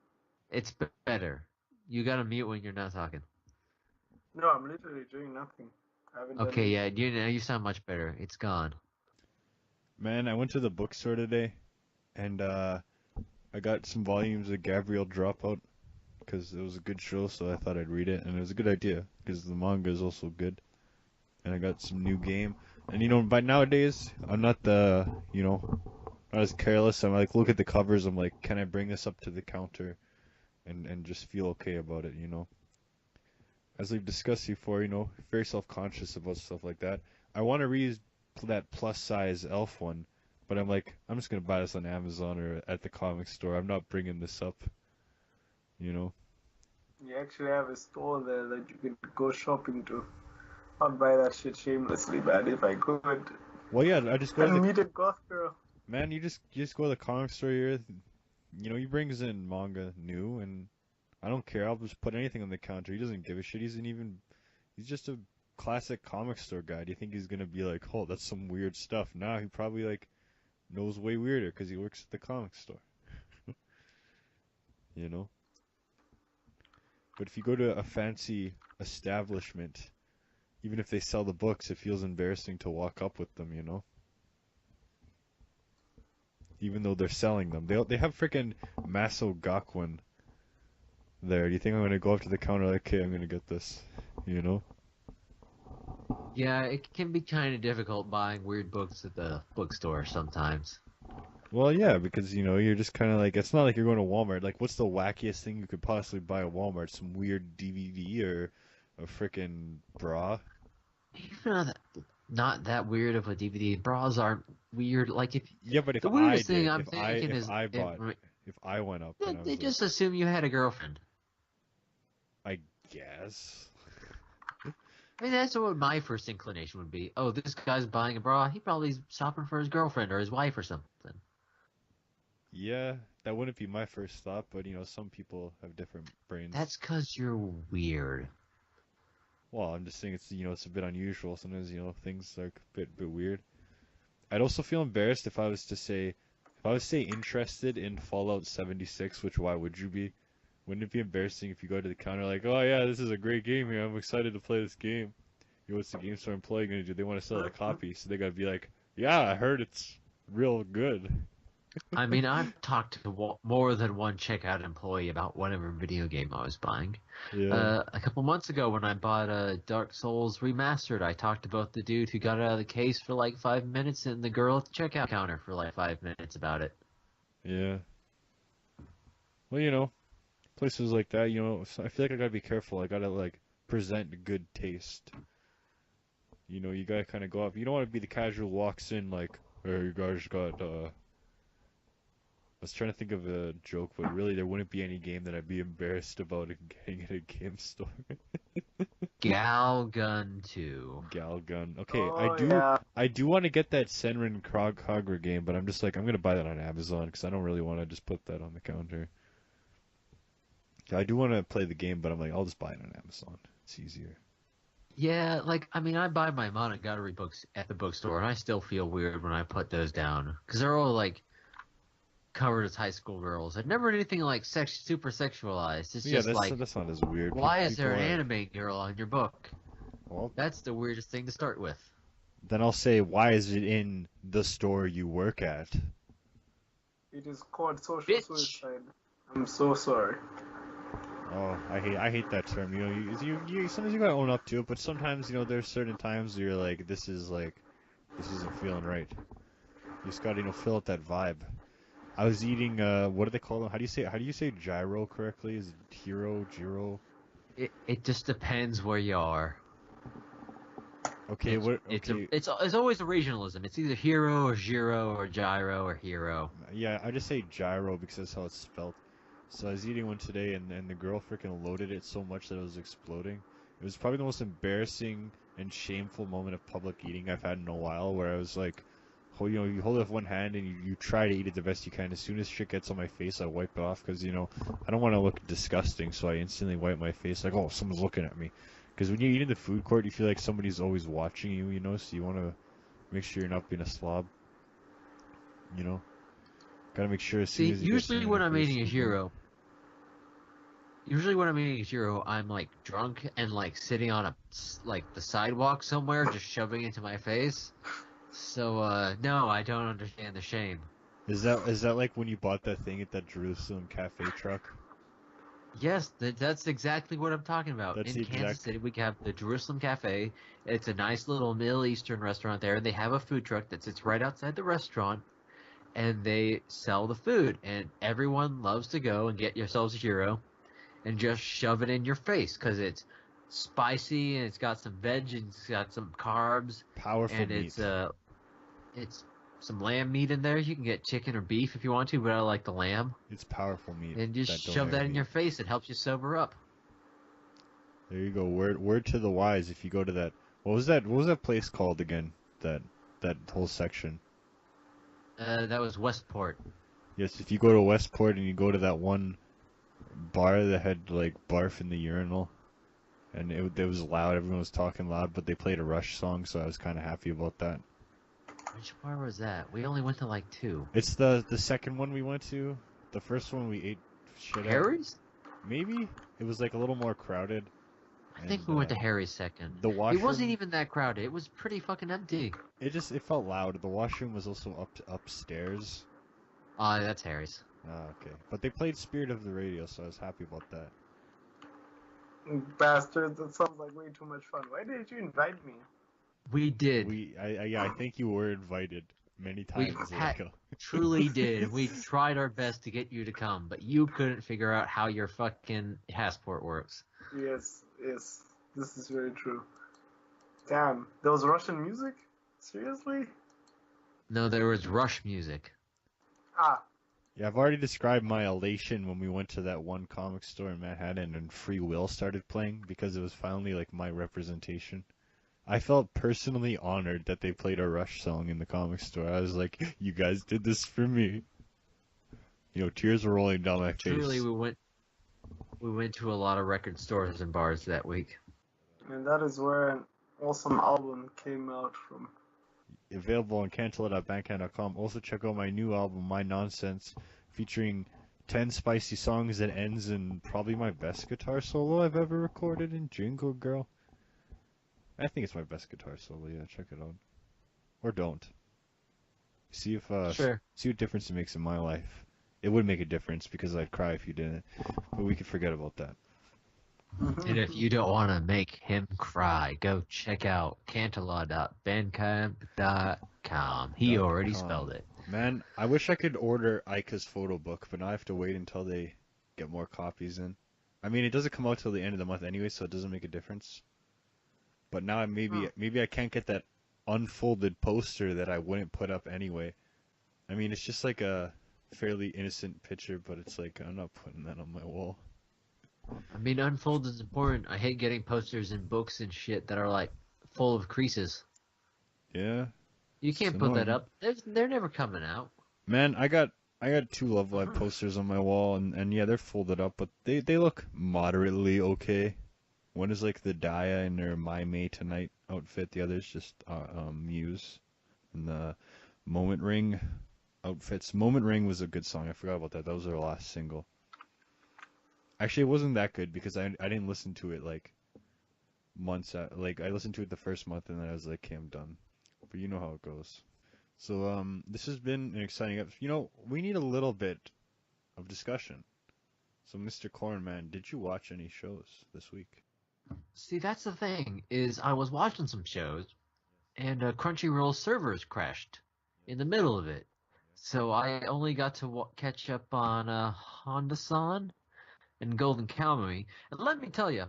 Speaker 3: It's better. You gotta mute when you're not talking.
Speaker 1: No, I'm literally doing nothing. I haven't
Speaker 3: Okay, yeah,
Speaker 1: done
Speaker 3: you sound much better. It's gone.
Speaker 2: Man, I went to the bookstore today, and I got some volumes of Gabriel Dropout because it was a good show, so I thought I'd read it, and it was a good idea because the manga is also good. And I got some new game, and by nowadays I'm not not as careless. I'm like, look at the covers. I'm like, can I bring this up to the counter, and just feel okay about it, As we've discussed before, very self-conscious about stuff like that. I want to read that plus-size elf one, but I'm like, I'm just gonna buy this on Amazon or at the comic store. I'm not bringing this up,
Speaker 1: You actually have a store there that you can go shopping to. I'd buy that shit shamelessly, man, if I could.
Speaker 2: Well, yeah, I just go to
Speaker 1: And
Speaker 2: the
Speaker 1: meet a goth girl.
Speaker 2: man. You just go to the comic store here. He brings in manga new, and I don't care. I'll just put anything on the counter. He doesn't give a shit. He's just a classic comic store guy. Do you think he's gonna be like, oh, that's some weird stuff? Nah, he probably like knows way weirder because he works at the comic store. But if you go to a fancy establishment, even if they sell the books, it feels embarrassing to walk up with them, Even though they're selling them. They have freaking Maso Gakuen there. Do you think I'm gonna go up to the counter like, okay, I'm gonna get this,
Speaker 3: Yeah, it can be kind of difficult buying weird books at the bookstore sometimes.
Speaker 2: Well, yeah, because you're just kind of like, it's not like you're going to Walmart. Like, what's the wackiest thing you could possibly buy at Walmart? Some weird DVD or a freaking bra?
Speaker 3: Even not that weird of a DVD. Bras aren't weird. Like
Speaker 2: Yeah, but if
Speaker 3: the
Speaker 2: I
Speaker 3: weirdest thing
Speaker 2: did,
Speaker 3: I'm thinking is
Speaker 2: if I went up and I
Speaker 3: they
Speaker 2: was
Speaker 3: just
Speaker 2: like,
Speaker 3: assume you had a girlfriend.
Speaker 2: I guess.
Speaker 3: I mean, that's what my first inclination would be. Oh, this guy's buying a bra. He probably shopping for his girlfriend or his wife or something.
Speaker 2: Yeah, that wouldn't be my first thought, but some people have different brains.
Speaker 3: That's 'cause you're weird.
Speaker 2: Well, I'm just saying it's a bit unusual. Sometimes, things are a bit weird. I'd also feel embarrassed if I was to say interested in Fallout 76, which why would you be? Wouldn't it be embarrassing if you go to the counter like, oh yeah, this is a great game here. I'm excited to play this game. What's the game store employee gonna do? They want to sell a copy, so they gotta be like, yeah, I heard it's real good.
Speaker 3: I mean, I've talked to more than one checkout employee about whatever video game I was buying.
Speaker 2: Yeah.
Speaker 3: A couple months ago when I bought Dark Souls Remastered, I talked to both the dude who got it out of the case for like 5 minutes and the girl at the checkout counter for like 5 minutes about it.
Speaker 2: Yeah. Well, places like that, I feel like I gotta be careful. I gotta like present good taste. You gotta kind of go up. You don't want to be the casual walks in like, hey, you guys got. I was trying to think of a joke, but really there wouldn't be any game that I'd be embarrassed about getting at a game store.
Speaker 3: Gal Gun 2.
Speaker 2: Galgun. Okay,
Speaker 1: Oh yeah.
Speaker 2: I do want to get that Senran Kagura game, but I'm just like, I'm gonna buy that on Amazon because I don't really want to just put that on the counter. I do want to play the game, but I'm like, I'll just buy it on Amazon. It's easier.
Speaker 3: Yeah, like, I mean, I buy my Monogatari books at the bookstore, and I still feel weird when I put those down. Because they're all, like, covered as high school girls. I've never anything, like, super sexualized. It's
Speaker 2: Yeah,
Speaker 3: just like,
Speaker 2: that's not as weird.
Speaker 3: why is there
Speaker 2: People
Speaker 3: an
Speaker 2: are.
Speaker 3: anime girl on your book?
Speaker 2: Well,
Speaker 3: That's the weirdest thing to start with.
Speaker 2: then I'll say, why is it in the store you work at?
Speaker 1: It is called social
Speaker 3: Bitch!
Speaker 1: suicide. I'm so sorry.
Speaker 2: Oh, I hate that term. Sometimes you gotta own up to it, but sometimes there's certain times where you're like, this isn't feeling right. You just gotta fill out that vibe. I was eating what do they call them? How do you say gyro correctly? Is it gyro?
Speaker 3: It just depends where you are.
Speaker 2: Okay,
Speaker 3: It's always a regionalism. It's either hero or gyro or gyro or hero.
Speaker 2: Yeah, I just say gyro because that's how it's spelled. So I was eating one today, and the girl freaking loaded it so much that it was exploding. It was probably the most embarrassing and shameful moment of public eating I've had in a while, where I was like, you hold it with one hand and you try to eat it the best you can. As soon as shit gets on my face, I wipe it off because, I don't want to look disgusting, so I instantly wipe my face like, oh, someone's looking at me. Because when you eat in the food court, you feel like somebody's always watching you, so you want to make sure you're not being a slob, you know? Gotta make sure as soon
Speaker 3: See,
Speaker 2: as you get something in your face, you go.
Speaker 3: Usually when I'm eating a hero, I'm like drunk and like sitting on the sidewalk somewhere, just shoving it into my face. So no, I don't understand the shame.
Speaker 2: Is that like when you bought that thing at that Jerusalem cafe truck?
Speaker 3: Yes, that's exactly what I'm talking about.
Speaker 2: That's
Speaker 3: In
Speaker 2: the
Speaker 3: Kansas
Speaker 2: exact.
Speaker 3: City, we have the Jerusalem Cafe. It's a nice little Middle Eastern restaurant there, and they have a food truck that sits right outside the restaurant, and they sell the food, and everyone loves to go and get yourselves a hero and just shove it in your face because it's spicy and it's got some veg and it's got some carbs
Speaker 2: Powerful
Speaker 3: and
Speaker 2: meat.
Speaker 3: it's some lamb meat in there. You can get chicken or beef if you want to, but I like the lamb.
Speaker 2: It's powerful meat.
Speaker 3: And just
Speaker 2: That don't
Speaker 3: shove
Speaker 2: have
Speaker 3: that in
Speaker 2: meat.
Speaker 3: your face. It helps you sober up.
Speaker 2: There you go. Word to the wise. If you go to that, what was that place called again? That whole section.
Speaker 3: That was Westport.
Speaker 2: Yes, if you go to Westport and you go to that one bar that had like barf in the urinal, and it was loud. Everyone was talking loud, but they played a Rush song, so I was kind of happy about that.
Speaker 3: Which bar was that? We only went to like 2.
Speaker 2: It's the second one we went to. The first one we ate shit at.
Speaker 3: Harry's?
Speaker 2: Maybe it was like a little more crowded.
Speaker 3: I think we went to Harry's second.
Speaker 2: The washroom.
Speaker 3: It wasn't even that crowded. It was pretty fucking empty.
Speaker 2: It felt loud. The washroom was also upstairs.
Speaker 3: That's Harry's.
Speaker 2: Ah, okay. But they played Spirit of the Radio, so I was happy about that.
Speaker 1: Bastards, that sounds like way too much fun. Why didn't you invite me?
Speaker 3: We did.
Speaker 2: I think you were invited many times.
Speaker 3: Truly did. We tried our best to get you to come, but you couldn't figure out how your fucking passport works.
Speaker 1: Yes, this is very true. Damn, there was Russian music? Seriously?
Speaker 3: No, there was Rush music.
Speaker 1: Ah.
Speaker 2: Yeah, I've already described my elation when we went to that one comic store in Manhattan and Free Will started playing because it was finally like my representation. I felt personally honored that they played a Rush song in the comic store. I was like, you guys did this for me. Tears were rolling down my face.
Speaker 3: Truly, we went to a lot of record stores and bars that week.
Speaker 1: And that is where an awesome album came out from.
Speaker 2: Available on Cantala.bandcamp.com. Also check out my new album, My Nonsense, featuring 10 spicy songs that ends in probably my best guitar solo I've ever recorded in Jingle Girl. I think it's my best guitar solo, yeah, check it out. Or don't. See what difference it makes in my life. It would make a difference because I'd cry if you didn't. But we could forget about that.
Speaker 3: And if you don't want to make him cry, go check out cantala.bandcamp.com. He already spelled it.
Speaker 2: Man, I wish I could order Aika's photo book, but now I have to wait until they get more copies in. I mean, it doesn't come out till the end of the month anyway, so it doesn't make a difference. But now maybe I can't get that unfolded poster that I wouldn't put up anyway. I mean, it's just like a fairly innocent picture, but it's like I'm not putting that on my wall.
Speaker 4: I mean, unfold is important. I hate getting posters in books and shit that are like full of creases.
Speaker 2: Yeah,
Speaker 4: You
Speaker 2: it's
Speaker 4: can't put that
Speaker 2: annoying.
Speaker 4: up. They're never coming out.
Speaker 2: Man, I got two Love Live posters on my wall, and yeah, they're folded up, but they look moderately okay. One is like the Daya in their My May Tonight outfit. The other's just Muse and the Moment Ring outfits. Moment Ring was a good song. I forgot about that. That was their last single. Actually, it wasn't that good because I didn't listen to it like months like I listened to it the first month and then I was like, okay, I'm done. But you know how it goes. So this has been an exciting episode. You know, we need a little bit of discussion. So Mr. Cornman, did you watch any shows this week?
Speaker 4: See, that's the thing, is I was watching some shows, and Crunchyroll servers crashed in the middle of it. So I only got to catch up on Honda-san and Golden Kamuy. And let me tell you,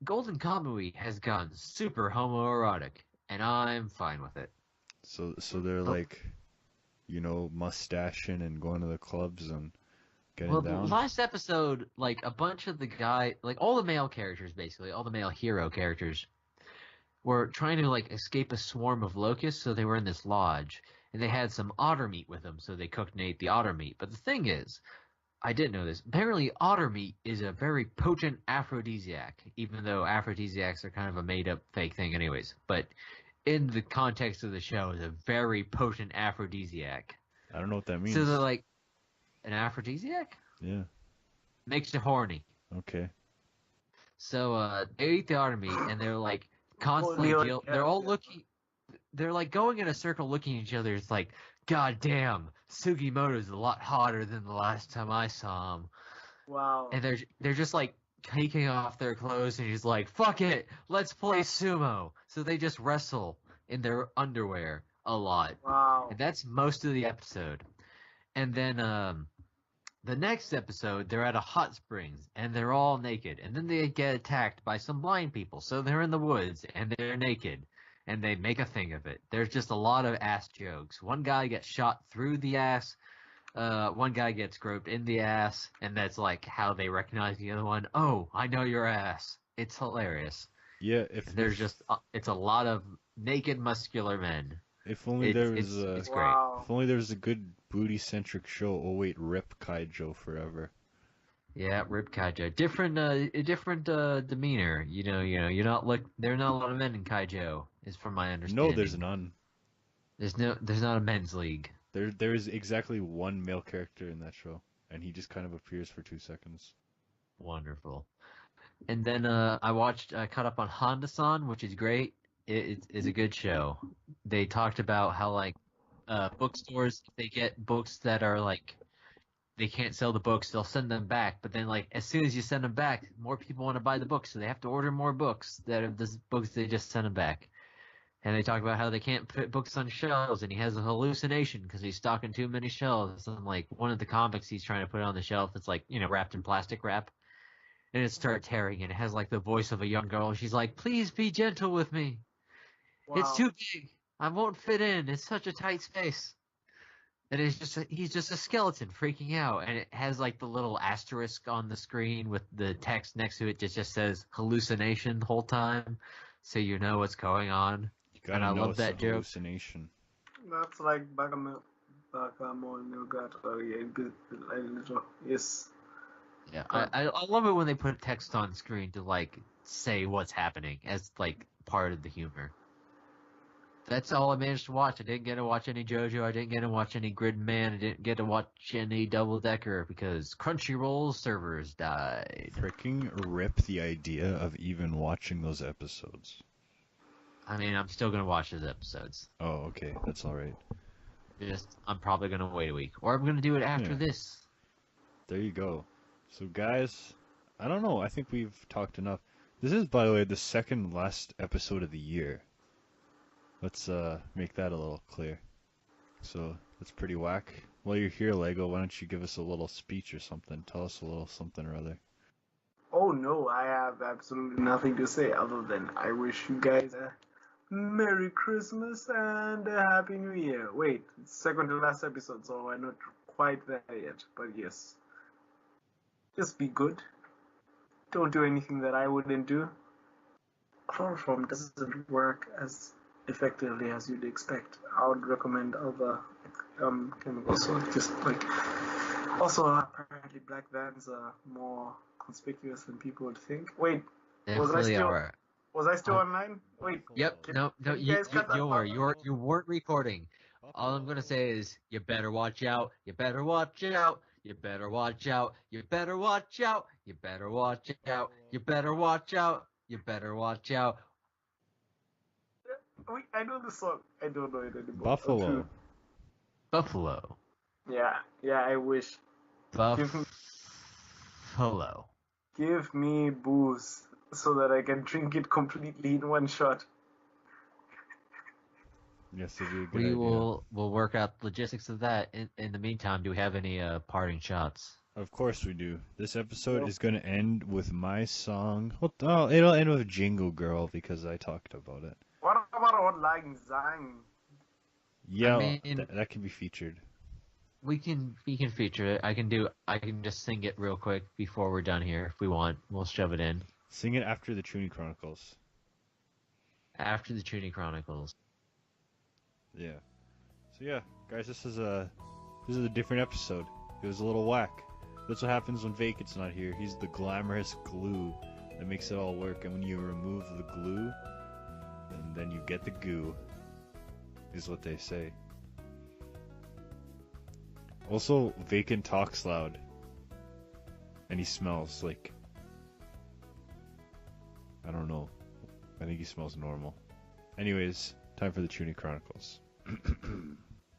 Speaker 4: Golden Kamuy has gone super homoerotic, and I'm fine with it.
Speaker 2: So they're
Speaker 4: Oh,
Speaker 2: like, you know, mustaching and going to the clubs and getting
Speaker 4: well, the
Speaker 2: down.
Speaker 4: last episode, like a bunch of the like all the male characters, basically, all the male hero characters, were trying to like escape a swarm of locusts, so they were in this lodge, and they had some otter meat with them, so they cooked and ate the otter meat. But the thing is, I didn't know this. Apparently, otter meat is a very potent aphrodisiac, even though aphrodisiacs are kind of a made-up fake thing, anyways. But in the context of the show, it's a very potent aphrodisiac.
Speaker 2: I don't know what that
Speaker 4: So they're
Speaker 2: means.
Speaker 4: like, an aphrodisiac
Speaker 2: Yeah.
Speaker 4: makes you horny.
Speaker 2: Okay.
Speaker 4: So they eat the otter meat, and they're like constantly
Speaker 1: Leo,
Speaker 4: they're all
Speaker 1: yeah.
Speaker 4: looking. They're like going in a circle looking at each other. It's like, God damn, Sugimoto's a lot hotter than the last time I saw him.
Speaker 1: Wow.
Speaker 4: And they're just like taking off their clothes, and he's like, fuck it, let's play sumo. So they just wrestle in their underwear a lot.
Speaker 1: Wow.
Speaker 4: And that's most of the episode. And then the next episode, they're at a hot springs, and they're all naked. And then they get attacked by some blind people. So they're in the woods, and they're naked. And they make a thing of it. There's just a lot of ass jokes. One guy gets shot through the ass. One guy gets groped in the ass. And that's like how they recognize the other one. Oh, I know your ass. It's hilarious.
Speaker 2: Yeah,
Speaker 4: And there's just, it's a lot of naked, muscular men.
Speaker 2: if only there
Speaker 4: It's,
Speaker 2: was
Speaker 4: it's great.
Speaker 1: Wow.
Speaker 2: if only there was a good booty-centric show. Oh wait, Rip Kaijo forever.
Speaker 4: Yeah, Rip Kaijo. Different demeanor. You're not there are not a lot of men in Kaijo, is from my understanding.
Speaker 2: No, there's none.
Speaker 4: There's not a men's league.
Speaker 2: There is exactly one male character in that show, and he just kind of appears for 2 seconds.
Speaker 4: Wonderful. And then I caught up on Honda-san, which is great. It's a good show. They talked about how like bookstores, if they get books that are like they can't sell the books, they'll send them back. But then, like, as soon as you send them back, more people want to buy the books, so they have to order more books that are the books they just sent them back. And they talk about how they can't put books on shelves, and he has a hallucination because he's stocking too many shelves. And like one of the comics he's trying to put on the shelf, it's like wrapped in plastic wrap, and it starts tearing, and it has like the voice of a young girl. She's like, "Please be gentle with me. It's
Speaker 1: Wow.
Speaker 4: too big. I won't fit in. It's such a tight space." And he's just a skeleton freaking out, and it has like the little asterisk on the screen with the text next to it just says hallucination the whole time, so you know what's going on.
Speaker 2: You gotta
Speaker 4: And I
Speaker 2: know
Speaker 4: love
Speaker 2: it's
Speaker 4: that
Speaker 2: a
Speaker 4: joke.
Speaker 2: hallucination.
Speaker 1: That's like Bagamon Nougat. Oh yeah, good. Like little. Yes.
Speaker 4: Yeah, I love it when they put text on screen to like say what's happening as like part of the humor. That's all I managed to watch. I didn't get to watch any JoJo. I didn't get to watch any Gridman. I didn't get to watch any Double Decker because Crunchyroll servers died.
Speaker 2: Freaking rip the idea of even watching those episodes.
Speaker 4: I mean, I'm still gonna watch those episodes.
Speaker 2: Oh, okay, that's alright.
Speaker 4: I'm probably gonna wait a week, or I'm gonna do it after
Speaker 2: Yeah.
Speaker 4: this.
Speaker 2: There you go. So guys, I don't know, I think we've talked enough. This is, by the way, the second last episode of the year. Let's make that a little clear. So that's pretty whack. While you're here, Lego, why don't you give us a little speech or something? Tell us a little something or other.
Speaker 1: Oh no, I have absolutely nothing to say other than I wish you guys a Merry Christmas and a Happy New Year. Wait, it's second to last episode, so we're not quite there yet. But yes, just be good. Don't do anything that I wouldn't do. Chloroform doesn't work as effectively as you'd expect. I would recommend other chemicals. So just like also apparently black vans are more conspicuous than people would think. Wait,
Speaker 4: They
Speaker 1: was I
Speaker 4: really
Speaker 1: still
Speaker 4: are.
Speaker 1: was I still online? Wait,
Speaker 4: Yep. No, no.
Speaker 1: can you guys cut that
Speaker 4: Don't
Speaker 1: part?
Speaker 4: worry. You weren't recording. All I'm gonna say is, you better watch out. You better watch out. You better watch out. You better watch out. You better watch out. You better watch out. You better watch out.
Speaker 1: Wait, I know the song. I don't know it anymore.
Speaker 2: Buffalo.
Speaker 4: Buffalo.
Speaker 1: Yeah, I wish.
Speaker 4: Buffalo.
Speaker 1: Give me booze so that I can drink it completely in one shot.
Speaker 2: Yes, it'd be a good
Speaker 4: We
Speaker 2: idea.
Speaker 4: will work out logistics of that. In the meantime, do we have any parting shots?
Speaker 2: Of course we do. This episode
Speaker 1: Nope.
Speaker 2: is going to end with my song. Oh, it'll end with Jingle Girl because I talked about it.
Speaker 1: What about Old Lang Zang?
Speaker 2: Yeah,
Speaker 4: I mean-
Speaker 2: that can be featured.
Speaker 4: We can feature it. I can just sing it real quick before we're done here if we want. We'll shove it in.
Speaker 2: Sing it after the Toonie Chronicles.
Speaker 4: After the Toonie Chronicles.
Speaker 2: Yeah. So yeah, guys, this is a different episode. It was a little whack. That's what happens when Vacant's not here. He's the glamorous glue that makes it all work. And when you remove the glue, and then you get the goo, is what they say. Also, Vacant talks loud. And he smells like... I don't know. I think he smells normal. Anyways, time for the Toonie Chronicles.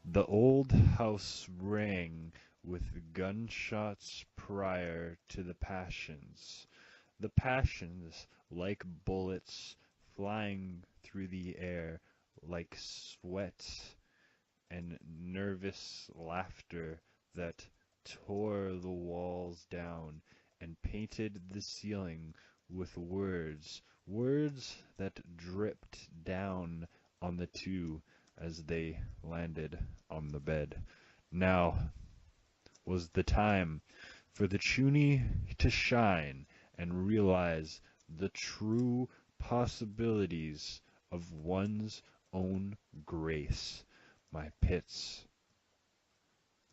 Speaker 2: The old house rang with gunshots prior to the passions. The passions, like bullets, flying through the air, like sweat and nervous laughter that tore the walls down and painted the ceiling with words that dripped down on the two as they landed on the bed. Now was the time for the Chuny to shine and realize the true possibilities of one's own grace. My pits,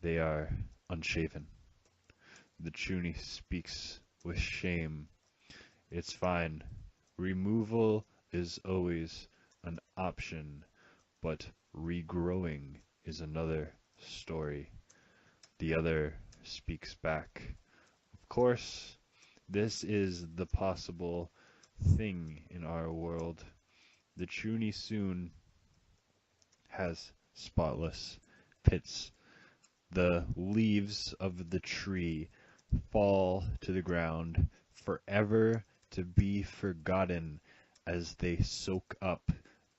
Speaker 2: they are unshaven. The Chuny speaks with shame. It's fine. Removal is always an option, but regrowing is another story. The other speaks back. Of course, this is the possible thing in our world. The Chuny soon has spotless pits. The leaves of the tree fall to the ground, forever to be forgotten as they soak up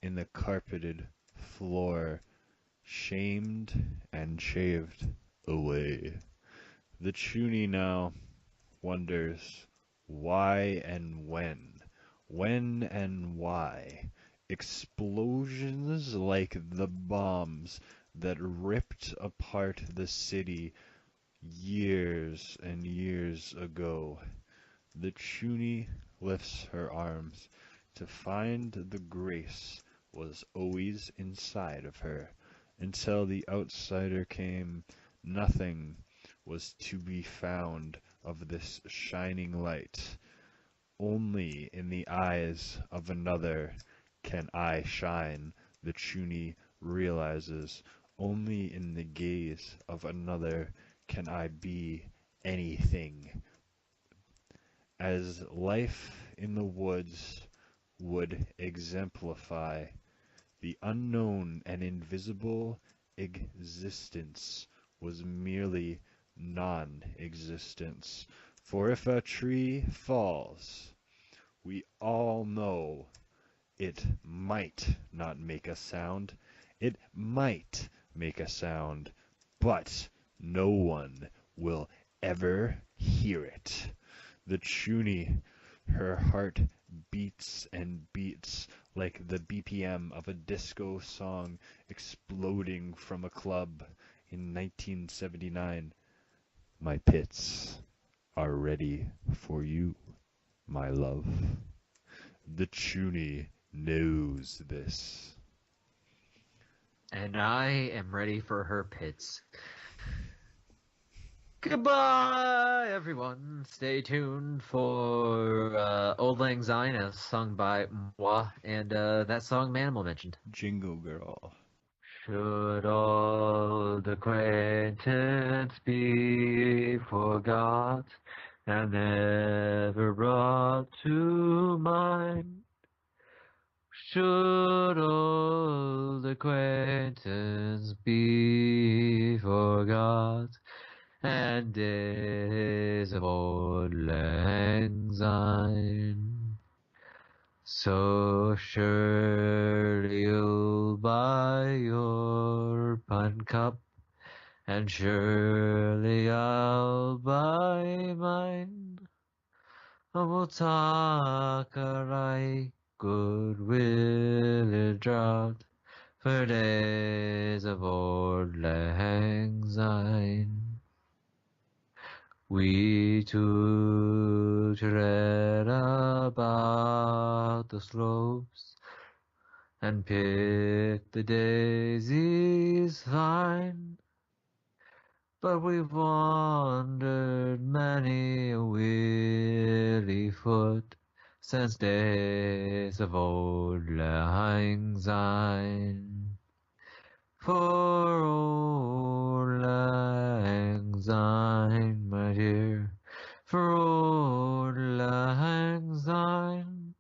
Speaker 2: in the carpeted floor, shamed and shaved away. The Chuny now wonders why and when and why. Explosions like the bombs that ripped apart the city years and years ago. The Chuny lifts her arms to find the grace was always inside of her. Until the outsider came, nothing was to be found of this shining light. Only in the eyes of another can I shine, the Chuny realizes. Only in the gaze of another can I be anything. As life in the woods would exemplify, the unknown and invisible existence was merely non-existence. For if a tree falls, we all know it might not make a sound. It might make a sound, but no one will ever hear it. The chunie, her heart beats and beats like the BPM of a disco song exploding from a club in 1979. My pits are ready for you, my love. The chunie knows this.
Speaker 4: And I am ready for her pits. Goodbye, everyone. Stay tuned for Old Lang Syne, as sung by Moi, and that song Manimal mentioned.
Speaker 2: Jingle Girl.
Speaker 4: Should old acquaintance be forgot and never brought to mind? Should old acquaintance be forgot and days of old lang syne? So surely you'll buy your pine cup, and surely I'll buy mine. And we'll talk a right goodwill drought for days of old lang syne. We two tread about the slopes and pick the daisies fine, but we've wandered many a weary foot since days of old lang syne. For old lang syne, my dear, for old lang syne,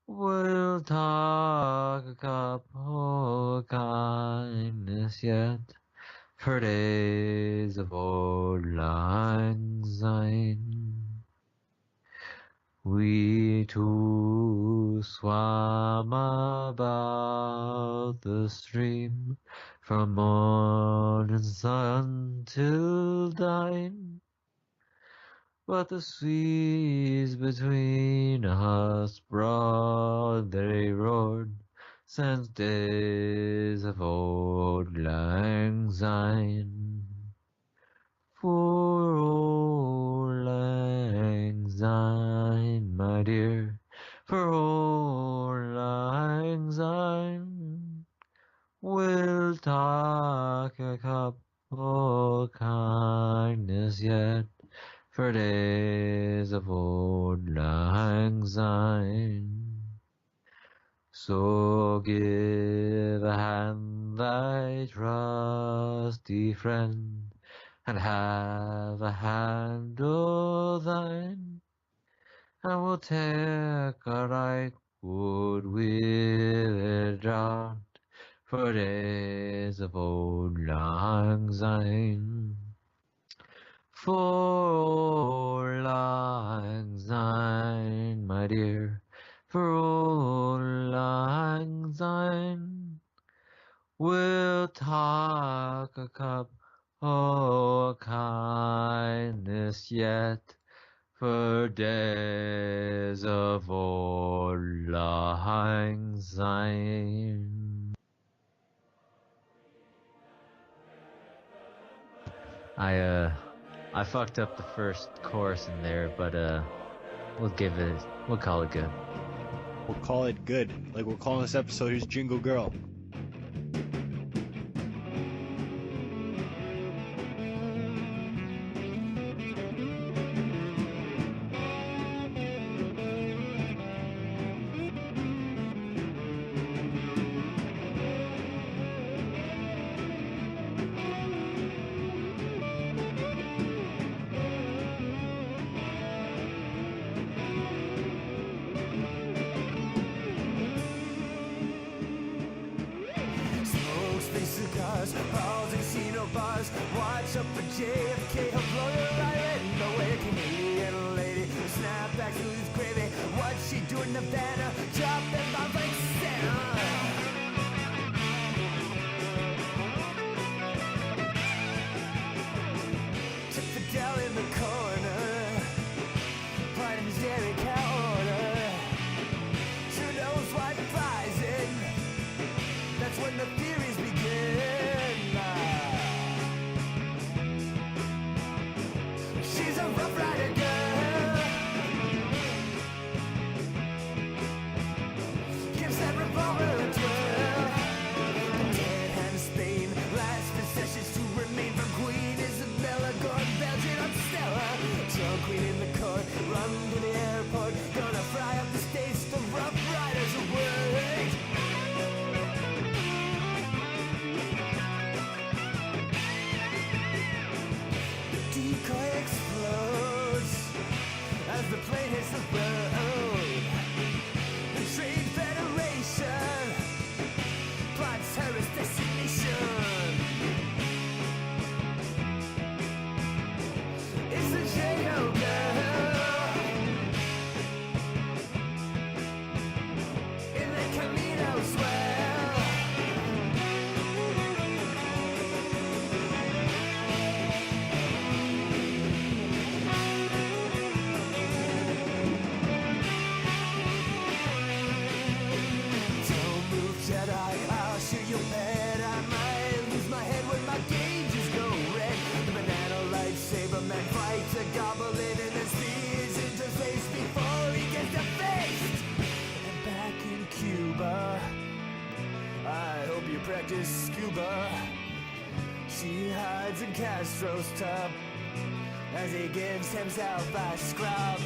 Speaker 4: we'll talk a cup of kindness yet, for days of old lang syne. We two swam about the stream from morning sun till dine, but the seas between us broad they roared since days of old lang syne. For old lang syne, my dear, for old lang syne, we'll talk a cup of kindness yet, for days of old lang syne. So give a hand thy trusty friend, and have a hand o' thine, and we'll take a right goodwill draught for days of old lang syne. For old lang syne, my dear, for old lang syne, we'll talk a cup o' kindness yet, for days of old lang syne. I fucked up the first chorus in there, but we'll call it good.
Speaker 2: We'll call it good. Like we're calling this episode, here's Jingle Girl.
Speaker 5: Balls and casino bars. Watch up for JFK, her blower right in the way. Canadian lady, snapbacks with gravy. What's she doing in Havana? Dropping bombs like Santa. Took the gal in the corner. practice scuba. She hides in Castro's tub as he gives himself a scrub.